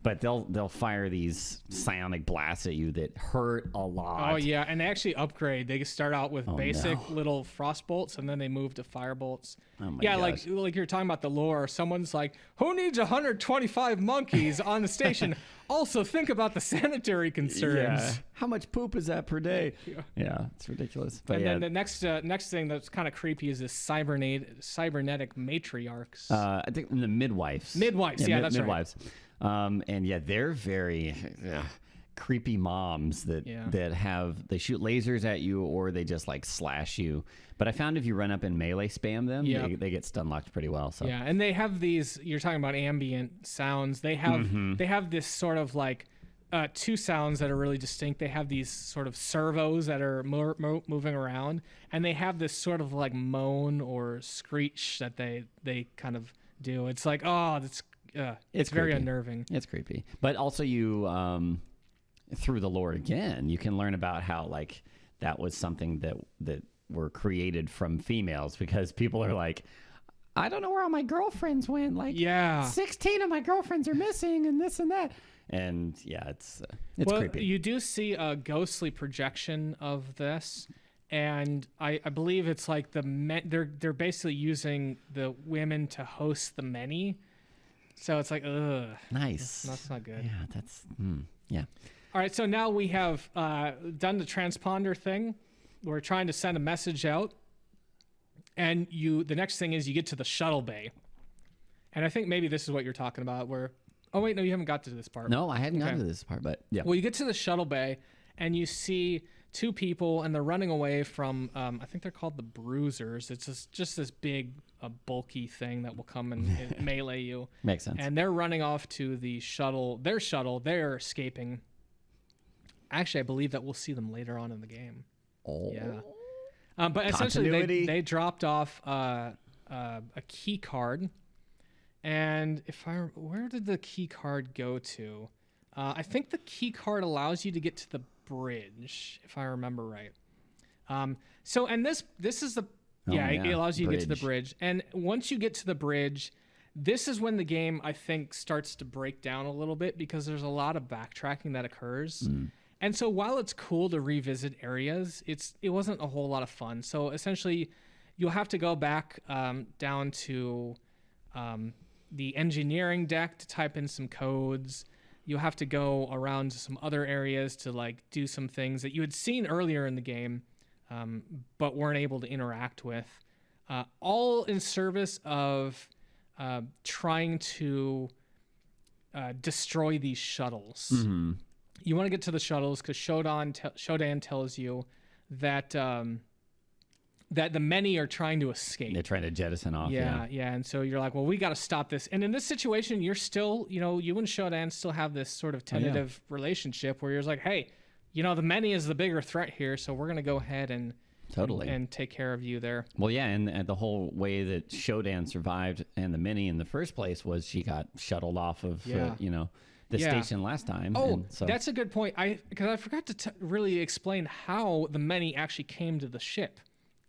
but they'll fire these psionic blasts at you that hurt a lot. Oh yeah, and they actually upgrade. They start out with basic little frost bolts, and then they move to fire bolts. Oh my gosh. gosh. like you're talking about the lore. Someone's like, who needs 125 monkeys on the station? Also think about the sanitary concerns. How much poop is that per day? Yeah, it's ridiculous. But and then the next thing that's kind of creepy is this cybernetic matriarchs. I think the midwives. Midwives, that's midwives. Right. And yeah, they're very creepy moms that they shoot lasers at you, or they just like slash you. But I found if you run up and melee spam them, they get stun locked pretty well. So yeah, and they have these. You're talking about ambient sounds. They have this sort of like two sounds that are really distinct. They have these sort of servos that are moving around, and they have this sort of like moan or screech that they kind of do. It's like, it's very unnerving. It's creepy. But also you through the lore again, you can learn about how like that was something that were created from females, because people are like, I don't know where all my girlfriends went. Like 16 of my girlfriends are missing and this and that. And it's creepy. You do see a ghostly projection of this, and I believe it's like they're basically using the women to host the many. So it's like, ugh. Nice. That's not good. Yeah, that's All right, so now we have done the transponder thing. We're trying to send a message out, and the next thing is you get to the shuttle bay, and I think maybe this is what you're talking about. Where, oh wait, no, you haven't got to this part. No, I hadn't gotten to this part, but yeah. Well, you get to the shuttle bay, and you see two people, and they're running away from. I think they're called the Bruisers. It's just this big, bulky thing that will come and melee you. Makes sense. And they're running off to the shuttle. Their shuttle. They're escaping. Actually, I believe that we'll see them later on in the game. Oh. Yeah. But essentially, they dropped off a key card, and where did the key card go to? I think the key card allows you to get to the bridge, if I remember right. So, and this is the it allows you to get to the bridge, and once you get to the bridge, this is when the game, I think, starts to break down a little bit, because there's a lot of backtracking that occurs. And so while it's cool to revisit areas, it wasn't a whole lot of fun. So essentially, you'll have to go back down to the engineering deck to type in some codes. You'll have to go around to some other areas to like do some things that you had seen earlier in the game, but weren't able to interact with. All in service of trying to destroy these shuttles. Mm-hmm. You want to get to the shuttles because Shodan tells you that that the many are trying to escape. They're trying to jettison off. Yeah. And so you're like, well, we got to stop this. And in this situation, you're still, you and Shodan still have this sort of tentative relationship where you're like, hey, the many is the bigger threat here, so we're going to go ahead and take care of you there. Well, yeah, and the whole way that Shodan survived and the many in the first place was she got shuttled off of, the station last time. Oh, that's a good point. Because I forgot to really explain how the many actually came to the ship.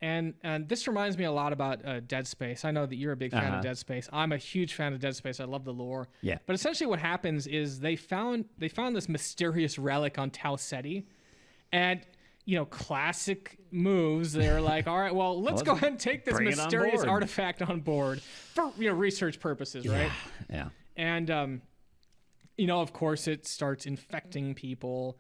And this reminds me a lot about Dead Space. I know that you're a big fan of Dead Space. I'm a huge fan of Dead Space. I love the lore. Yeah. But essentially what happens is they found this mysterious relic on Tau Ceti. And, classic moves. They're like, all right, well, let's go ahead and take this mysterious artifact on board for research purposes, right? Yeah. And, of course, it starts infecting people.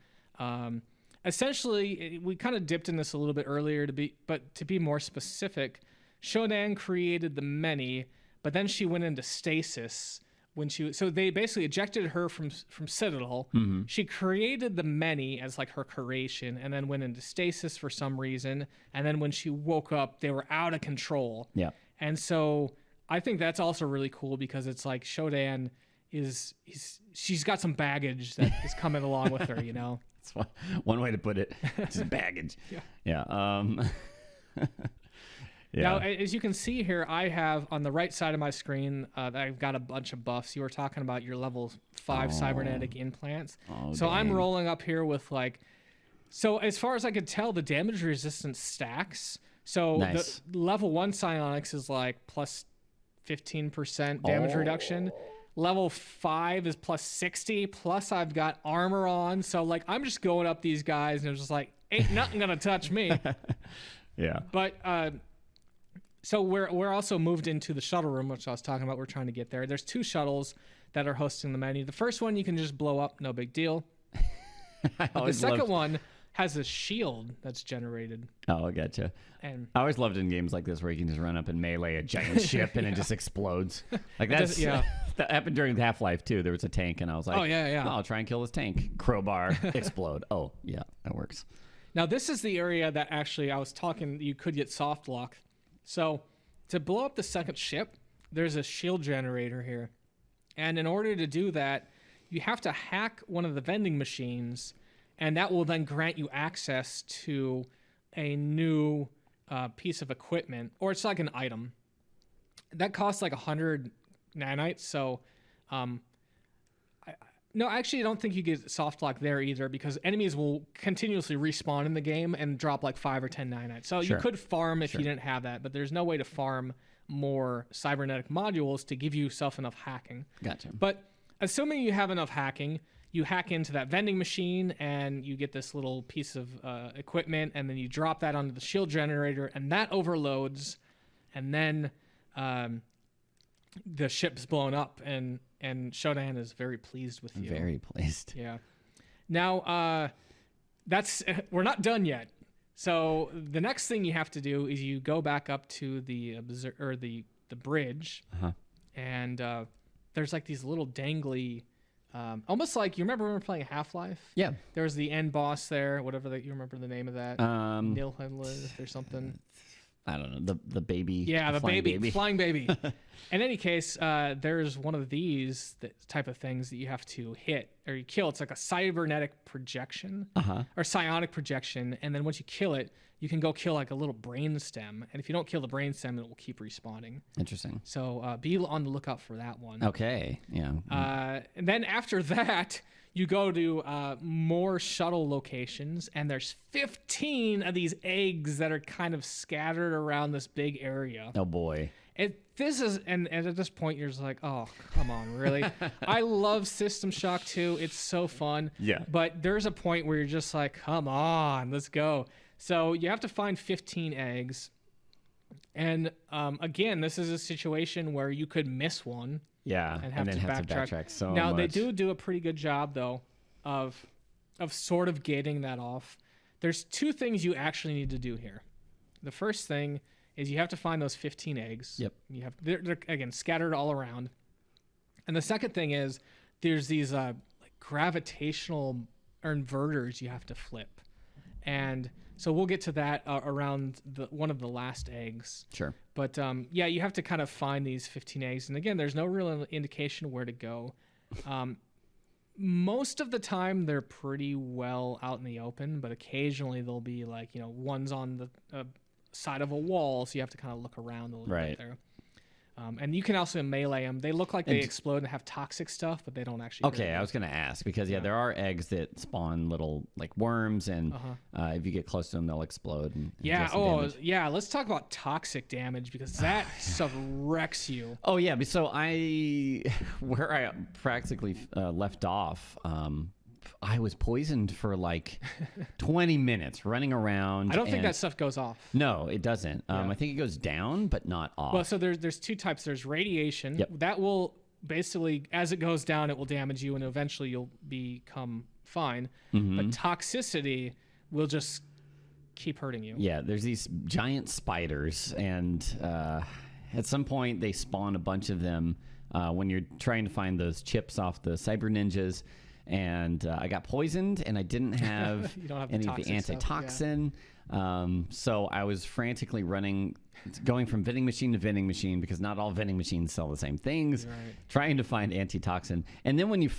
Essentially, we kind of dipped in this a little bit earlier, to be more specific, Shodan created the many, but then she went into stasis so they basically ejected her from Citadel. Mm-hmm. She created the many as like her creation, and then went into stasis for some reason. And then when she woke up, they were out of control. Yeah. And so I think that's also really cool because it's like Shodan she's got some baggage that is coming along with her, you know. That's one way to put it. Just baggage. Yeah. Yeah. Now, as you can see here, I have on the right side of my screen, I've got a bunch of buffs. You were talking about your level 5 cybernetic implants. So dang. I'm rolling up here with so as far as I could tell, the damage resistance stacks. So Nice. the level 1 psionics is like plus 15% damage reduction. Level 5 is plus 60. Plus I've got armor on. So like I'm just going up these guys and it's just like, ain't nothing gonna touch me. Yeah. But so we're also moved into the shuttle room, which I was talking about. We're trying to get there. There's 2 shuttles that are hosting the menu. The first one you can just blow up, no big deal. The second one has a shield that's generated. Oh, I gotcha. And I always loved in games like this where you can just run up and melee a giant ship and it just explodes. Like that's that happened during Half-Life too. There was a tank and I was like, oh yeah. I'll try and kill this tank. Crowbar, explode. Oh yeah, that works. Now this is the area that actually I was talking. You could get soft lock. So to blow up the second ship, there's a shield generator here, and in order to do that, you have to hack one of the vending machines, and that will then grant you access to a new piece of equipment, or it's like an item that costs like 100 nanites. So no, actually, I don't think you get soft lock there either, because enemies will continuously respawn in the game and drop like 5 or 10 nanites. So Sure. you could farm if you didn't have that, but there's no way to farm more cybernetic modules to give yourself enough hacking. Gotcha. But assuming you have enough hacking, you hack into that vending machine and you get this little piece of equipment, and then you drop that onto the shield generator, and that overloads, and then the ship's blown up, and Shodan is very pleased with you. Very pleased. Yeah. Now, we're not done yet. So the next thing you have to do is you go back up to the bridge, and there's like these little dangly, almost like, you remember when we were playing Half-Life? Yeah. There was the end boss there, whatever you remember the name of that? Nilhenlith or something. I don't know, the baby. Yeah, the flying flying baby. In any case, there's one of these type of things that you have to hit or you kill. It's like a cybernetic projection or psionic projection, and then once you kill it, you can go kill like a little brain stem, and if you don't kill the brain stem, it will keep respawning. Interesting. So be on the lookout for that one. Okay. Yeah. And then after that, you go to more shuttle locations, and there's 15 of these eggs that are kind of scattered around this big area. Oh boy. And at this point, you're just like, oh, come on, really? I love System Shock 2. It's so fun. Yeah. But there's a point where you're just like, come on, let's go. So you have to find 15 eggs. And again, this is a situation where you could miss one. Yeah, And have then to have backtrack. to backtrack so Now, much. they do a pretty good job, though, of sort of gating that off. There's 2 things you actually need to do here. The first thing is you have to find those 15 eggs. Yep. They're again scattered all around. And the second thing is there's these like gravitational inverters you have to flip. And so we'll get to that around one of the last eggs. Sure. But yeah, you have to kind of find these 15 eggs. And again, there's no real indication where to go. Most of the time, they're pretty well out in the open, but occasionally they'll be like, one's on the side of a wall, so you have to kind of look around a little bit there. And you can also melee them. They look like they explode and have toxic stuff, but they don't actually. Okay, I was going to ask because there are eggs that spawn little like worms, and if you get close to them, they'll explode. And do some damage. Yeah. Let's talk about toxic damage because that stuff wrecks you. Oh yeah, so where I practically left off, I was poisoned for like 20 minutes running around. I don't think that stuff goes off. No, it doesn't. I think it goes down, but not off. Well, so there's 2 types. There's radiation. Yep. That will basically, as it goes down, it will damage you, and eventually you'll become fine. But toxicity will just keep hurting you. Yeah, there's these giant spiders, and at some point they spawn a bunch of them when you're trying to find those chips off the cyber ninjas. And I got poisoned, and I didn't have You don't have any the of the toxic stuff, antitoxin. So I was frantically going from vending machine to vending machine because not all vending machines sell the same things, trying to find antitoxin. And then when you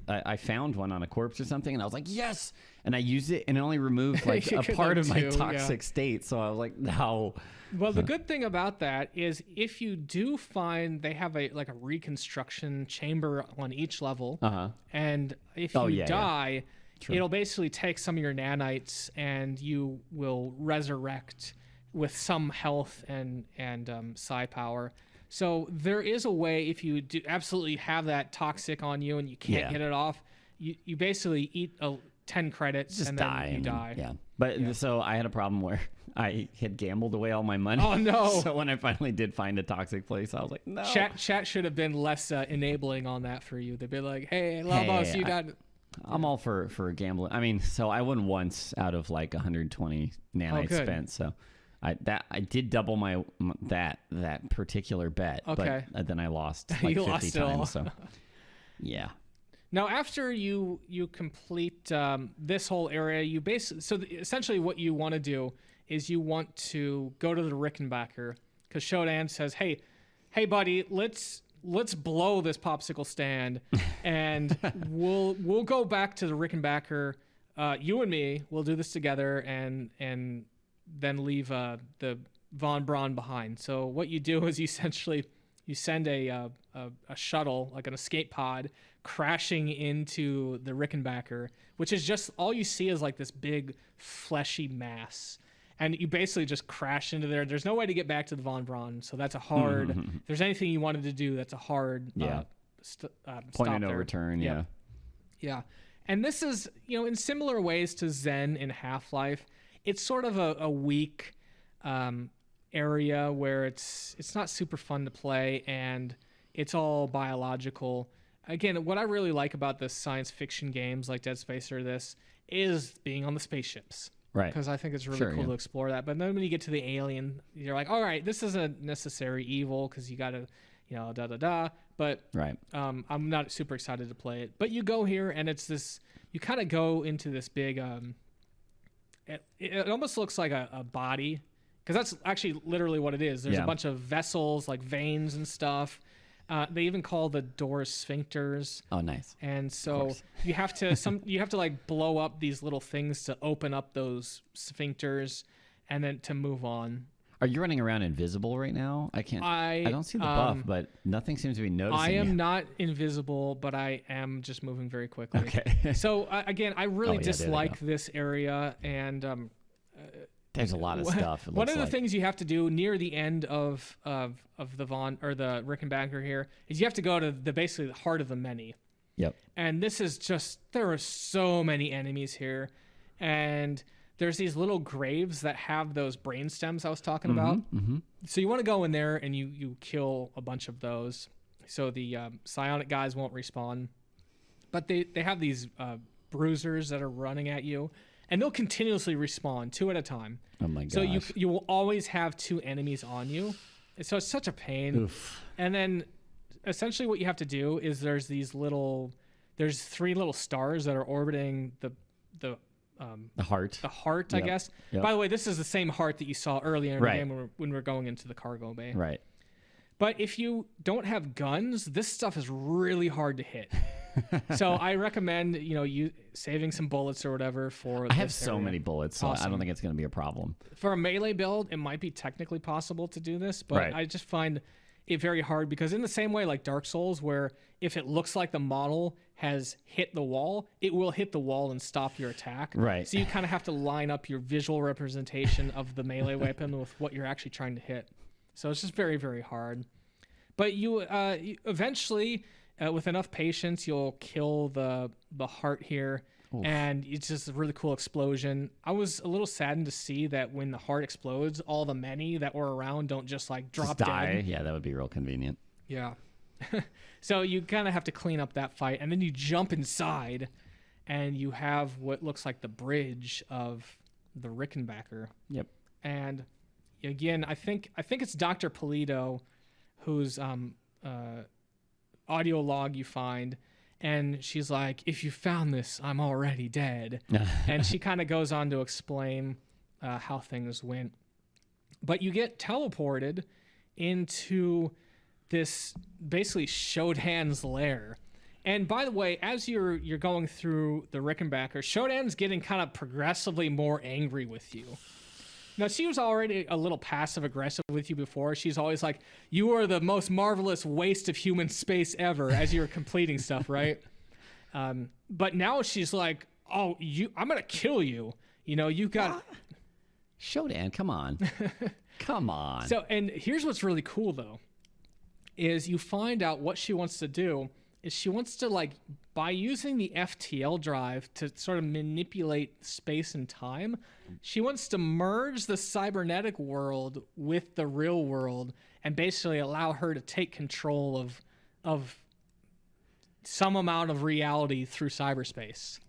I found one on a corpse or something, and I was like, yes! And I used it, and it only removed like a part of my toxic state. So I was like, no. Well, the good thing about that is if you do find they have a reconstruction chamber on each level, and if you die, it'll basically take some of your nanites and you will resurrect with some health and psi power. So there is a way, if you do absolutely have that toxic on you and you can't get it off, you basically eat 10 credits just and die, then you die. Yeah. But so I had a problem where I had gambled away all my money. Oh no. So when I finally did find a toxic place, I was like, no. Chat should have been less enabling on that for you. They'd be like, hey, Lobos, you got... I'm all for gambling. I mean, so I won once out of like 120 nanites spent. So I did double that particular bet. Okay. But then I lost like 50 times. So yeah. Now, after you complete this whole area, you basically essentially what you want to do is you want to go to the Rickenbacker because Shodan says, hey, buddy, let's blow this popsicle stand, and we'll go back to the Rickenbacker. You and me, we'll do this together, and then leave the Von Braun behind. So what you do is you send a shuttle, like an escape pod, crashing into the Rickenbacker, which is just all you see is like this big fleshy mass. And you basically just crash into there. There's no way to get back to the Von Braun, so that's a hard. If there's anything you wanted to do, that's a hard point of no return. Yeah. And this is, in similar ways to Zen in Half-Life, it's sort of a weak area where it's not super fun to play, and it's all biological. Again, what I really like about the science fiction games like Dead Space or this is being on the spaceships. Right. Because I think it's really cool to explore that. But then when you get to the alien, you're like, all right, this is a necessary evil because you got to, But I'm not super excited to play it. But you go here and it's this, you kind of go into this big, it almost looks like a body. Because that's actually literally what it is. There's a bunch of vessels, like veins and stuff. They even call the doors sphincters. Oh, nice. And so you have to like blow up these little things to open up those sphincters, and then to move on. Are you running around invisible right now? I don't see the buff, but nothing seems to be noticing. I am not invisible, but I am just moving very quickly. Okay. So again, I really dislike this area, and there's a lot of stuff. One of the things you have to do near the end of the the Rickenbacker here is you have to go to basically the heart of the Many. Yep. And this is there are so many enemies here, and there's these little graves that have those brain stems I was talking about. So you want to go in there and you kill a bunch of those, so the psionic guys won't respawn. But they have these bruisers that are running at you. And they'll continuously respawn 2 at a time. Oh my gosh. So you will always have 2 enemies on you. So it's such a pain. Oof. And then essentially what you have to do is there's 3 little stars that are orbiting the heart. The heart, I guess. Yep. By the way, this is the same heart that you saw earlier in the game when we're going into the cargo bay. Right. But if you don't have guns, this stuff is really hard to hit. So I recommend, you saving some bullets or whatever for I have so many bullets, so I don't think it's going to be a problem. For a melee build, it might be technically possible to do this, but I just find it very hard because in the same way like Dark Souls, where if it looks like the model has hit the wall, it will hit the wall and stop your attack. Right. So you kind of have to line up your visual representation of the melee weapon with what you're actually trying to hit. So it's just very, very hard. But you eventually... with enough patience, you'll kill the heart here. Oof. And it's just a really cool explosion. I was a little saddened to see that when the heart explodes, all the Many that were around don't just like drop die. dead. Yeah, that would be real convenient. Yeah. So you kind of have to clean up that fight, and then you jump inside, and you have what looks like the bridge of the Rickenbacker. Yep. And again, I think it's Dr. Polito who's audio log you find, and she's like, if you found this, I'm already dead. And she kind of goes on to explain how things went. But you get teleported into this basically Shodan's lair. And by the way, as you're going through the Rickenbacker, Shodan's getting kind of progressively more angry with you. Now, she was already a little passive-aggressive with you before. She's always like, you are the most marvelous waste of human space ever, as you're completing stuff, right? But now she's like, oh, I'm going to kill you. You know, you got... What? Shodan, come on. Come on. So, and here's what's really cool, though, is you find out what she wants to do is she wants to, like, by using the FTL drive to sort of manipulate space and time, she wants to merge the cybernetic world with the real world and basically allow her to take control of some amount of reality through cyberspace.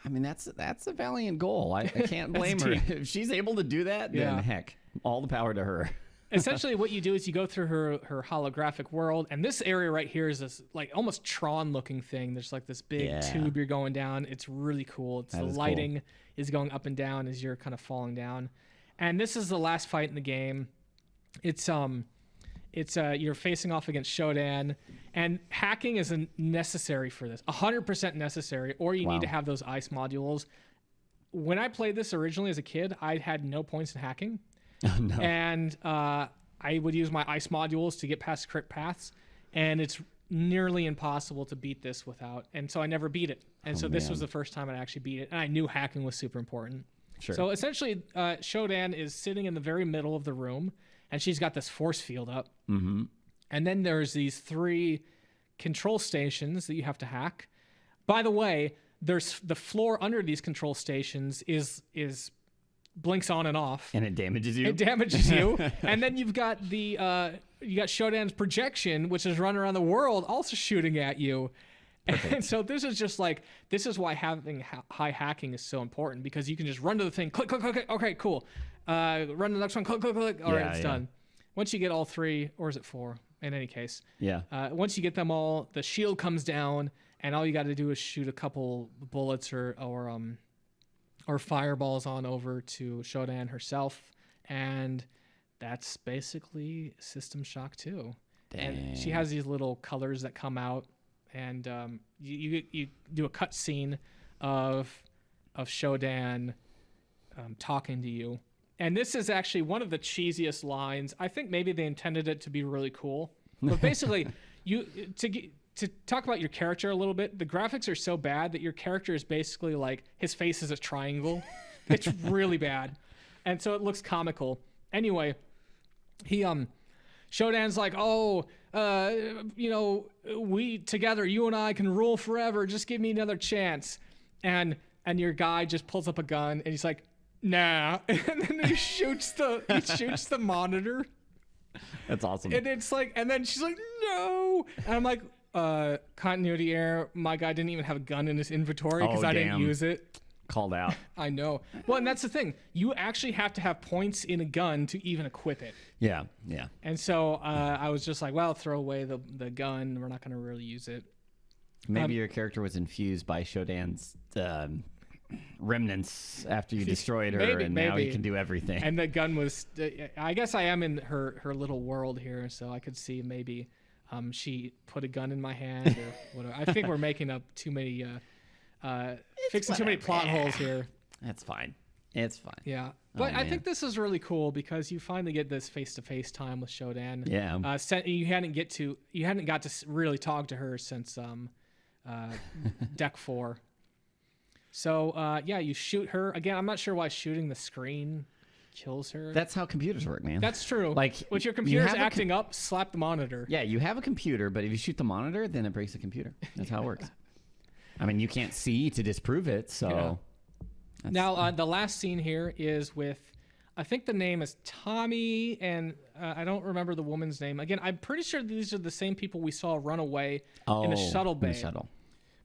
I mean, that's a valiant goal. I can't blame her. If she's able to do that, then heck, all the power to her. Essentially what you do is you go through her holographic world, and this area right here is this like almost Tron looking thing. There's like this big tube you're going down. It's really cool. The lighting is going up and down as you're kind of falling down. And this is the last fight in the game. It's you're facing off against Shodan, and hacking is necessary for this. 100% necessary, or you need to have those ice modules. When I played this originally as a kid, I had no points in hacking. Oh, no. And I would use my ice modules to get past crit paths, and it's nearly impossible to beat this without. And so I never beat it. And so this was the first time I actually beat it, and I knew hacking was super important. Sure. So essentially, Shodan is sitting in the very middle of the room, and she's got this force field up. Mm-hmm. And then there's these 3 control stations that you have to hack. By the way, there's the floor under these control stations is blinks on and off, and it damages you. It damages you. And then you've got you got Shodan's projection, which is running around the world, also shooting at you. Perfect. And so this is why having high hacking is so important, because you can just run to the thing, click, click, click. Okay, cool. Run to the next one, click, click, click. All right, it's done. Once you get all 3, or is it 4? In any case, once you get them all, the shield comes down, and all you got to do is shoot a couple bullets or fireballs on over to Shodan herself, and that's basically System Shock 2. Dang. And she has these little colors that come out, and you do a cut scene of Shodan talking to you. And this is actually one of the cheesiest lines. I think maybe they intended it to be really cool, but basically, to talk about your character a little bit, the graphics are so bad that your character is basically like his face is a triangle. It's really bad. And so it looks comical. Anyway, Shodan's like, we together, you and I can rule forever. Just give me another chance. And your guy just pulls up a gun, and he's like, nah. And then he shoots the monitor. That's awesome. And it's like, and then she's like, no. And I'm like, continuity error. My guy didn't even have a gun in his inventory because I didn't use it. Called out. I know. Well, and that's the thing. You actually have to have points in a gun to even equip it. Yeah. And so I was just like, well, throw away the gun. We're not going to really use it. Maybe your character was infused by Shodan's remnants after you destroyed her, now you can do everything. And the gun was, I guess I am in her little world here, so I could see maybe she put a gun in my hand or whatever. I think we're making up too many, fixing too many plot holes here. That's fine. It's fine. Yeah. But I think this is really cool because you finally get this face-to-face time with Shodan. Yeah. You hadn't got to really talk to her since Deck 4. So, you shoot her. Again, I'm not sure why shooting the screen kills her. That's how computers work, man. That's true. Like, if your computer's acting up, slap the monitor. Yeah, you have a computer, but if you shoot the monitor, then it breaks the computer. That's how it works. I mean, you can't see to disprove it, so... Yeah. Now, the last scene here is with... I think the name is Tommy, and I don't remember the woman's name. Again, I'm pretty sure these are the same people we saw run away in the shuttle bay. In the shuttle.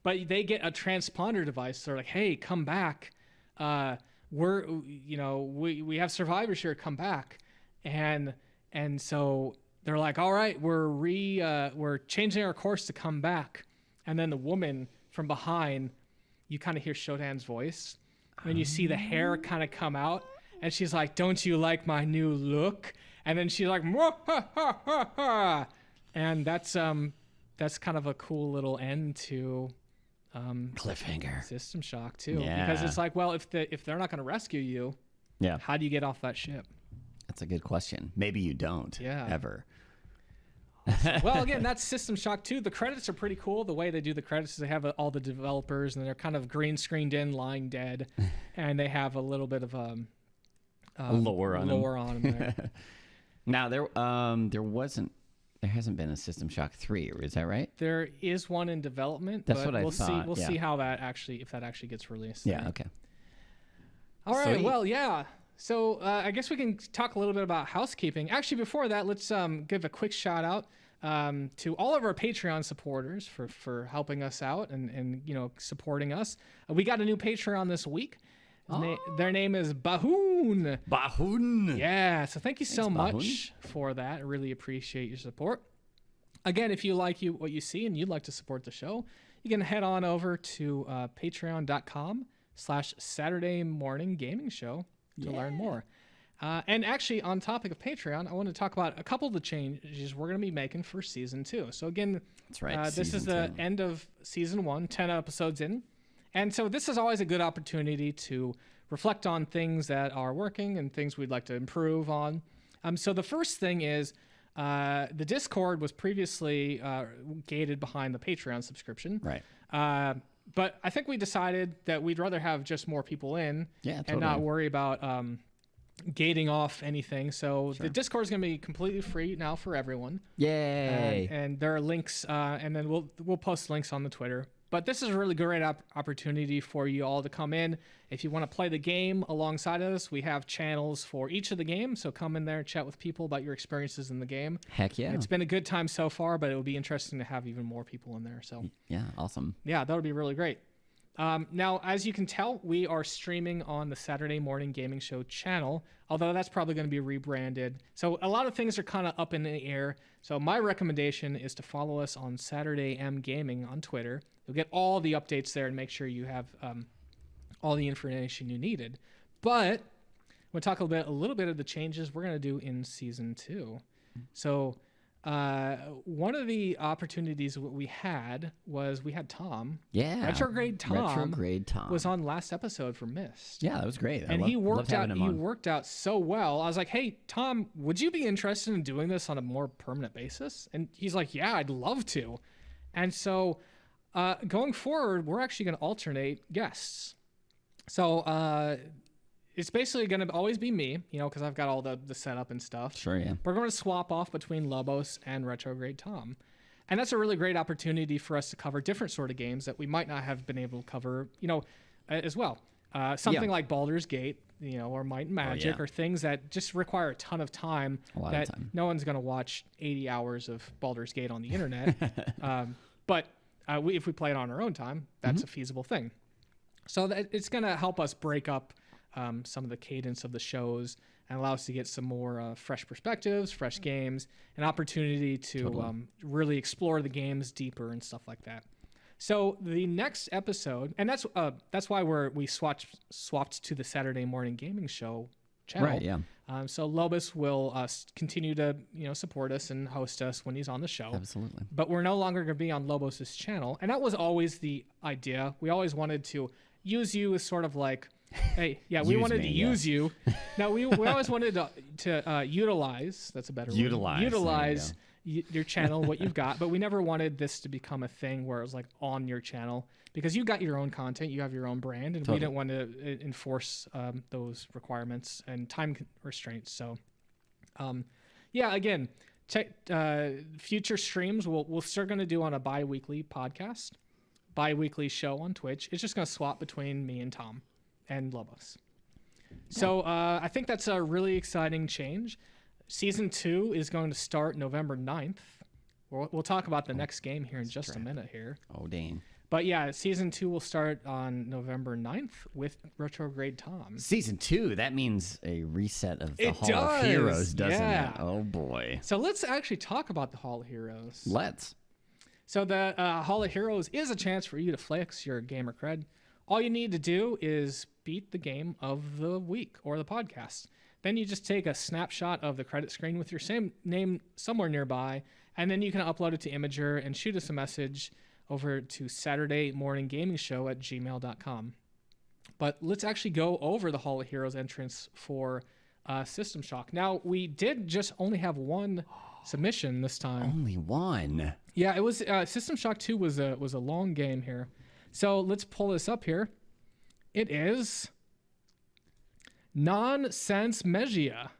But they get a transponder device. They're like, "Hey, come back! We have survivors here. Come back!" And so they're like, "All right, we're changing our course to come back." And then the woman from behind, you kind of hear Shodan's voice, and you see the hair kind of come out, and she's like, "Don't you like my new look?" And then she's like, "Mwah, ha, ha, ha, ha." And that's kind of a cool little end to cliffhanger System Shock too, because it's like, well, if they're not going to rescue you, how do you get off that ship? That's a good question. Maybe you don't ever. Well, again, that's System Shock 2. The credits are pretty cool. The way they do the credits is they have all the developers, and they're kind of green screened in, lying dead, and they have a little bit of lore on them there. Now there hasn't been a System Shock 3, is that right? There is one in development. That's but what I thought. We'll see how that actually gets released. Yeah. Okay. All right. Sweet. Well, yeah. So I guess we can talk a little bit about housekeeping. Actually, before that, let's give a quick shout out to all of our Patreon supporters for helping us out and supporting us. We got a new Patreon this week. Their name is Bahoon. Bahoon. Yeah. So thank you so much Bahoon. for that. I really appreciate your support. Again, if you like what you see and you'd like to support the show, you can head on over to patreon.com/Saturday Morning Gaming Show to learn more. And actually, on topic of Patreon, I want to talk about a couple of the changes we're going to be making for Season 2. So again, that's right. This is the end of Season 1, 10 episodes in. And so this is always a good opportunity to reflect on things that are working and things we'd like to improve on. So the first thing is the Discord was previously gated behind the Patreon subscription. Right. But I think we decided that we'd rather have just more people in and not worry about gating off anything. So the Discord is going to be completely free now for everyone. Yay! And there are links, and then we'll post links on the Twitter. But this is a really great opportunity for you all to come in. If you want to play the game alongside us, we have channels for each of the games. So come in there and chat with people about your experiences in the game. Heck yeah. It's been a good time so far, but it would be interesting to have even more people in there. So yeah, awesome. Yeah, that would be really great. Now, as you can tell, we are streaming on the Saturday Morning Gaming Show channel, although that's probably going to be rebranded. So a lot of things are kind of up in the air. So my recommendation is to follow us on Saturday M Gaming on Twitter. You'll get all the updates there and make sure you have all the information you needed. But we'll talk a little bit of the changes we're going to do in Season 2. So one of the opportunities we had was we had Tom. Yeah. Retrograde Tom was on on last episode for Myst. Yeah, that was great. And he worked out so well. I was like, "Hey, Tom, would you be interested in doing this on a more permanent basis?" And he's like, "Yeah, I'd love to." And so going forward, we're actually going to alternate guests. So it's basically going to always be me, because I've got all the setup and stuff. Sure, yeah. We're going to swap off between Lobos and Retrograde Tom. And that's a really great opportunity for us to cover different sort of games that we might not have been able to cover, as well. Something like Baldur's Gate, or Might and Magic, or things that just require a ton of time that no one's going to watch 80 hours of Baldur's Gate on the internet. But if we play it on our own time, that's a feasible thing. So it's going to help us break up some of the cadence of the shows and allow us to get some more fresh perspectives, fresh games, an opportunity to really explore the games deeper and stuff like that. So the next episode, and that's why we swapped to the Saturday Morning Gaming Show channel. Right, yeah. So Lobos will continue to support us and host us when he's on the show. Absolutely. But we're no longer going to be on Lobos' channel, and that was always the idea. We always wanted to use you as sort of like, hey, yeah, we wanted to use you. No, we always wanted to utilize. That's a better word. Utilize your channel, what you've got, but we never wanted this to become a thing where it was like on your channel, because you got your own content, you have your own brand, and we didn't want to enforce those requirements and time restraints. So, again, future streams we'll start going to do on a bi-weekly podcast, bi-weekly show on Twitch. It's just going to swap between me and Tom and Lobos. So I think that's a really exciting change. Season 2 is going to start November 9th. We'll talk about the next game here in just a minute here. Oh, dang. But yeah, Season 2 will start on November 9th with Retrograde Tom. Season 2, that means a reset of the Hall of Heroes, doesn't it? Oh, boy. So let's actually talk about the Hall of Heroes. Let's. So the Hall of Heroes is a chance for you to flex your gamer cred. All you need to do is beat the game of the week or the podcast. Then you just take a snapshot of the credit screen with your same name somewhere nearby, and then you can upload it to Imager and shoot us a message over to SaturdayMorningGamingShow@gmail.com. But let's actually go over the Hall of Heroes entrance for System Shock. Now, we did just only have one submission this time. Only one? Yeah, it was System Shock 2 was a long game here. So let's pull this up here. It is Nonsense Megia.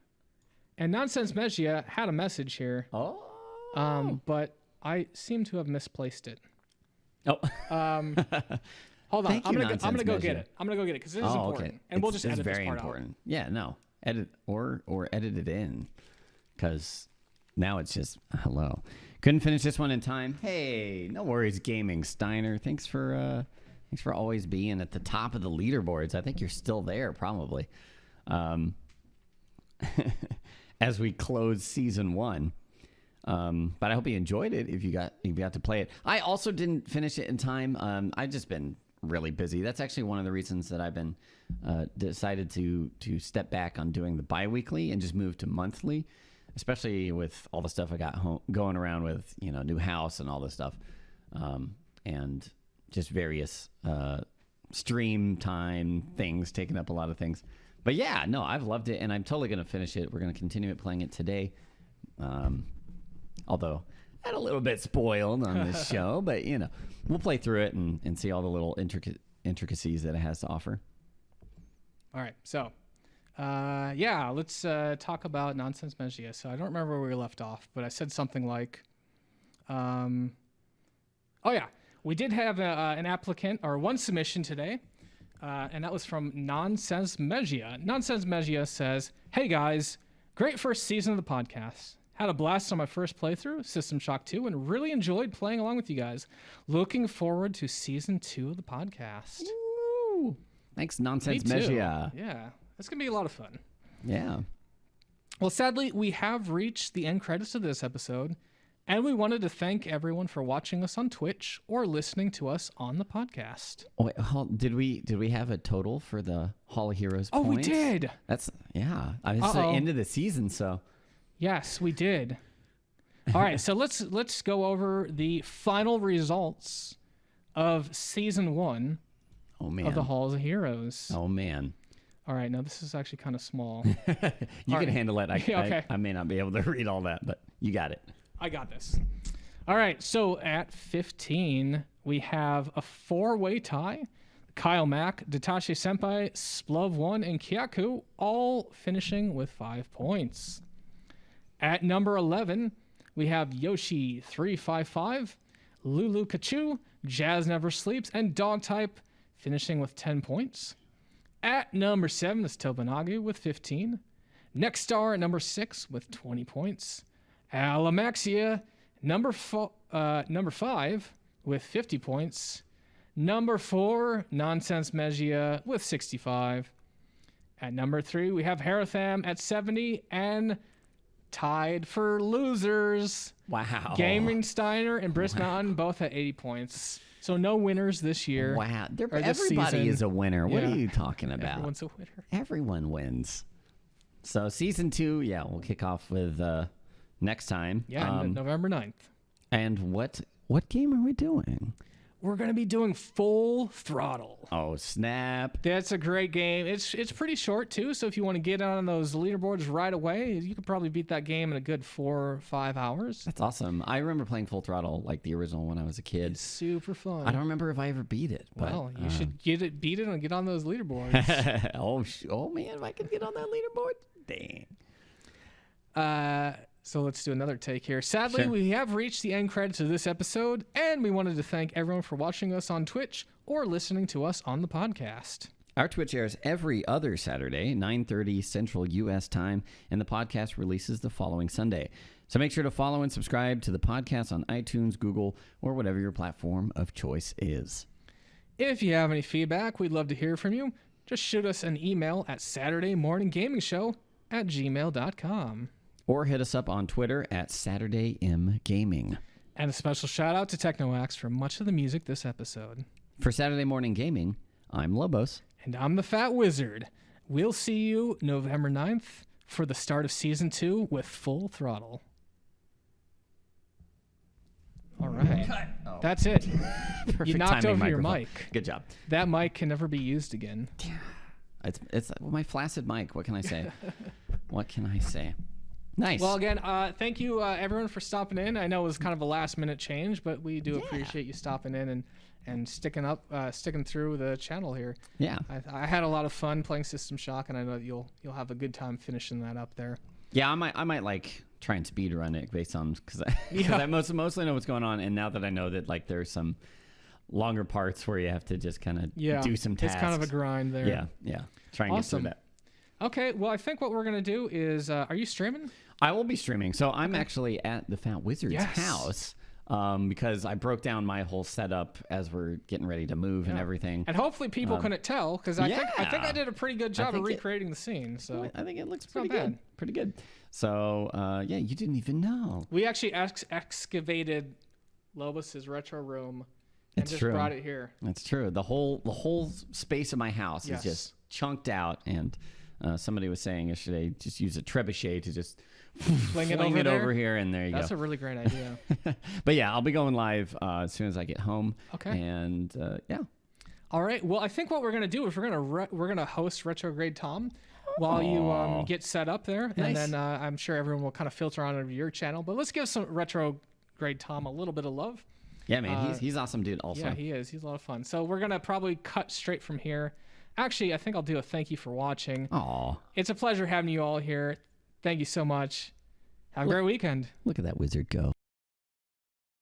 And Nonsense Megia had a message here. Oh. But I seem to have misplaced it. Oh. Hold on. Thank I'm you, gonna Nonsense go get Megia. it. I'm gonna go get it because this is important. Okay. And we'll just edit very this part important. out. Yeah, no. Edit or edit it in. Because now it's just hello. Couldn't finish this one in time. Hey, no worries, Gaming Steiner. Thanks for always being at the top of the leaderboards. I think you're still there, probably. As we close season 1. But I hope you enjoyed it if you got to play it. I also didn't finish it in time. I've just been really busy. That's actually one of the reasons that I've been decided to step back on doing the bi-weekly and just move to monthly, especially with all the stuff I got going around with, new house and all this stuff, and just various stream time things taking up a lot of things. But yeah, no, I've loved it, and I'm totally going to finish it. We're going to continue playing it today. Although I had a little bit spoiled on this show, but we'll play through it and see all the little intricacies that it has to offer. All right, so let's talk about Nonsense Megia. So I don't remember where we left off, but I said something like, we did have an applicant or one submission today, and that was from Nonsense Megia. Nonsense Megia says, "Hey guys, great first season of the podcast. Had a blast on my first playthrough, System Shock 2, and really enjoyed playing along with you guys. Looking forward to season 2 of the podcast." Woo! Thanks, Nonsense Me too. Megia. Yeah, that's going to be a lot of fun. Yeah. Well, sadly, we have reached the end credits of this episode, and we wanted to thank everyone for watching us on Twitch or listening to us on the podcast. Oh, wait, did we have a total for the Hall of Heroes points? Oh, we did. That's it's the end of the season, so. Yes, we did. All right, so let's go over the final results of season 1 of the Halls of Heroes. Oh man. All right, now this is actually kind of small. You can handle it. Okay. I may not be able to read all that, but you got it. I got this. All right, so at 15, we have a 4-way tie. Kyle Mack, Datashi Senpai, Splov1, and Kyaku all finishing with 5 points. At number 11, we have Yoshi 355, Lulu Kachu, Jazz Never Sleeps, and Dogtype finishing with 10 points. At number 7 is Tobanagu with 15. Next Star at number 6 with 20 points. Alamaxia, number 5 with 50 points. Number 4, Nonsense Megia with 65. At number 3, we have Haratham at 70, and tied for losers. Wow. Gaming Steiner and Brisk Mountain both at 80 points. So no winners this year. Wow. This Everybody season. is a winner. What Yeah. are you talking about? Everyone's a winner. Everyone wins. So season 2, we'll kick off with next time. Yeah, November 9th. And what game are we doing? We're going to be doing Full Throttle. Oh, snap. That's a great game. It's pretty short, too, so if you want to get on those leaderboards right away, you could probably beat that game in a good 4 or 5 hours. That's awesome. I remember playing Full Throttle, like the original when I was a kid. It's super fun. I don't remember if I ever beat it. But, well, you should beat it and get on those leaderboards. oh, man, if I could get on that leaderboard. Dang. So let's do another take here. Sadly, Sure. we have reached the end credits of this episode, and we wanted to thank everyone for watching us on Twitch or listening to us on the podcast. Our Twitch airs every other Saturday, 9:30 Central U.S. time, and the podcast releases the following Sunday. So make sure to follow and subscribe to the podcast on iTunes, Google, or whatever your platform of choice is. If you have any feedback, we'd love to hear from you. Just shoot us an email at SaturdayMorningGamingShow@gmail.com. Or hit us up on Twitter at SaturdayMGaming. And a special shout out to TechnoAxe for much of the music this episode. For Saturday Morning Gaming, I'm Lobos. And I'm the Fat Wizard. We'll see you November 9th for the start of Season 2 with Full Throttle. All right. Oh. That's it. You knocked over your microphone. mic. Good job. That mic can never be used again. It's my flaccid mic. What can I say? What can I say? Nice. Well, again, thank you, everyone, for stopping in. I know it was kind of a last-minute change, but we do appreciate you stopping in and sticking through the channel here. Yeah. I had a lot of fun playing System Shock, and I know that you'll have a good time finishing that up there. Yeah, I might like try and speed run it based on because I mostly know what's going on, and now that I know that like there's some longer parts where you have to just kind of do some tasks. It's kind of a grind there. Yeah. Try and get through that. Okay, well, I think what we're gonna do is, are you streaming? I will be streaming. So I'm actually at the Fat Wizard's house because I broke down my whole setup as we're getting ready to move and everything. And hopefully people couldn't tell because I think I did a pretty good job of recreating the scene. So I think it looks pretty good. Pretty good. So yeah, you didn't even know. We actually excavated Lobos's retro room and just brought it here. That's true. The whole space of my house is just chunked out, and somebody was saying yesterday, just use a trebuchet to just fling it over here, and there you go. That's a really great idea. But yeah, I'll be going live as soon as I get home. Okay. And yeah. All right. Well, I think what we're gonna do is we're gonna host Retrograde Tom while you get set up there, and then I'm sure everyone will kind of filter on over your channel. But let's give some Retrograde Tom a little bit of love. Yeah, man, he's awesome, dude. Also, yeah, he is. He's a lot of fun. So we're gonna probably cut straight from here. Actually, I think I'll do a thank you for watching. Aw. It's a pleasure having you all here. Thank you so much. Have a great weekend. Look at that wizard go.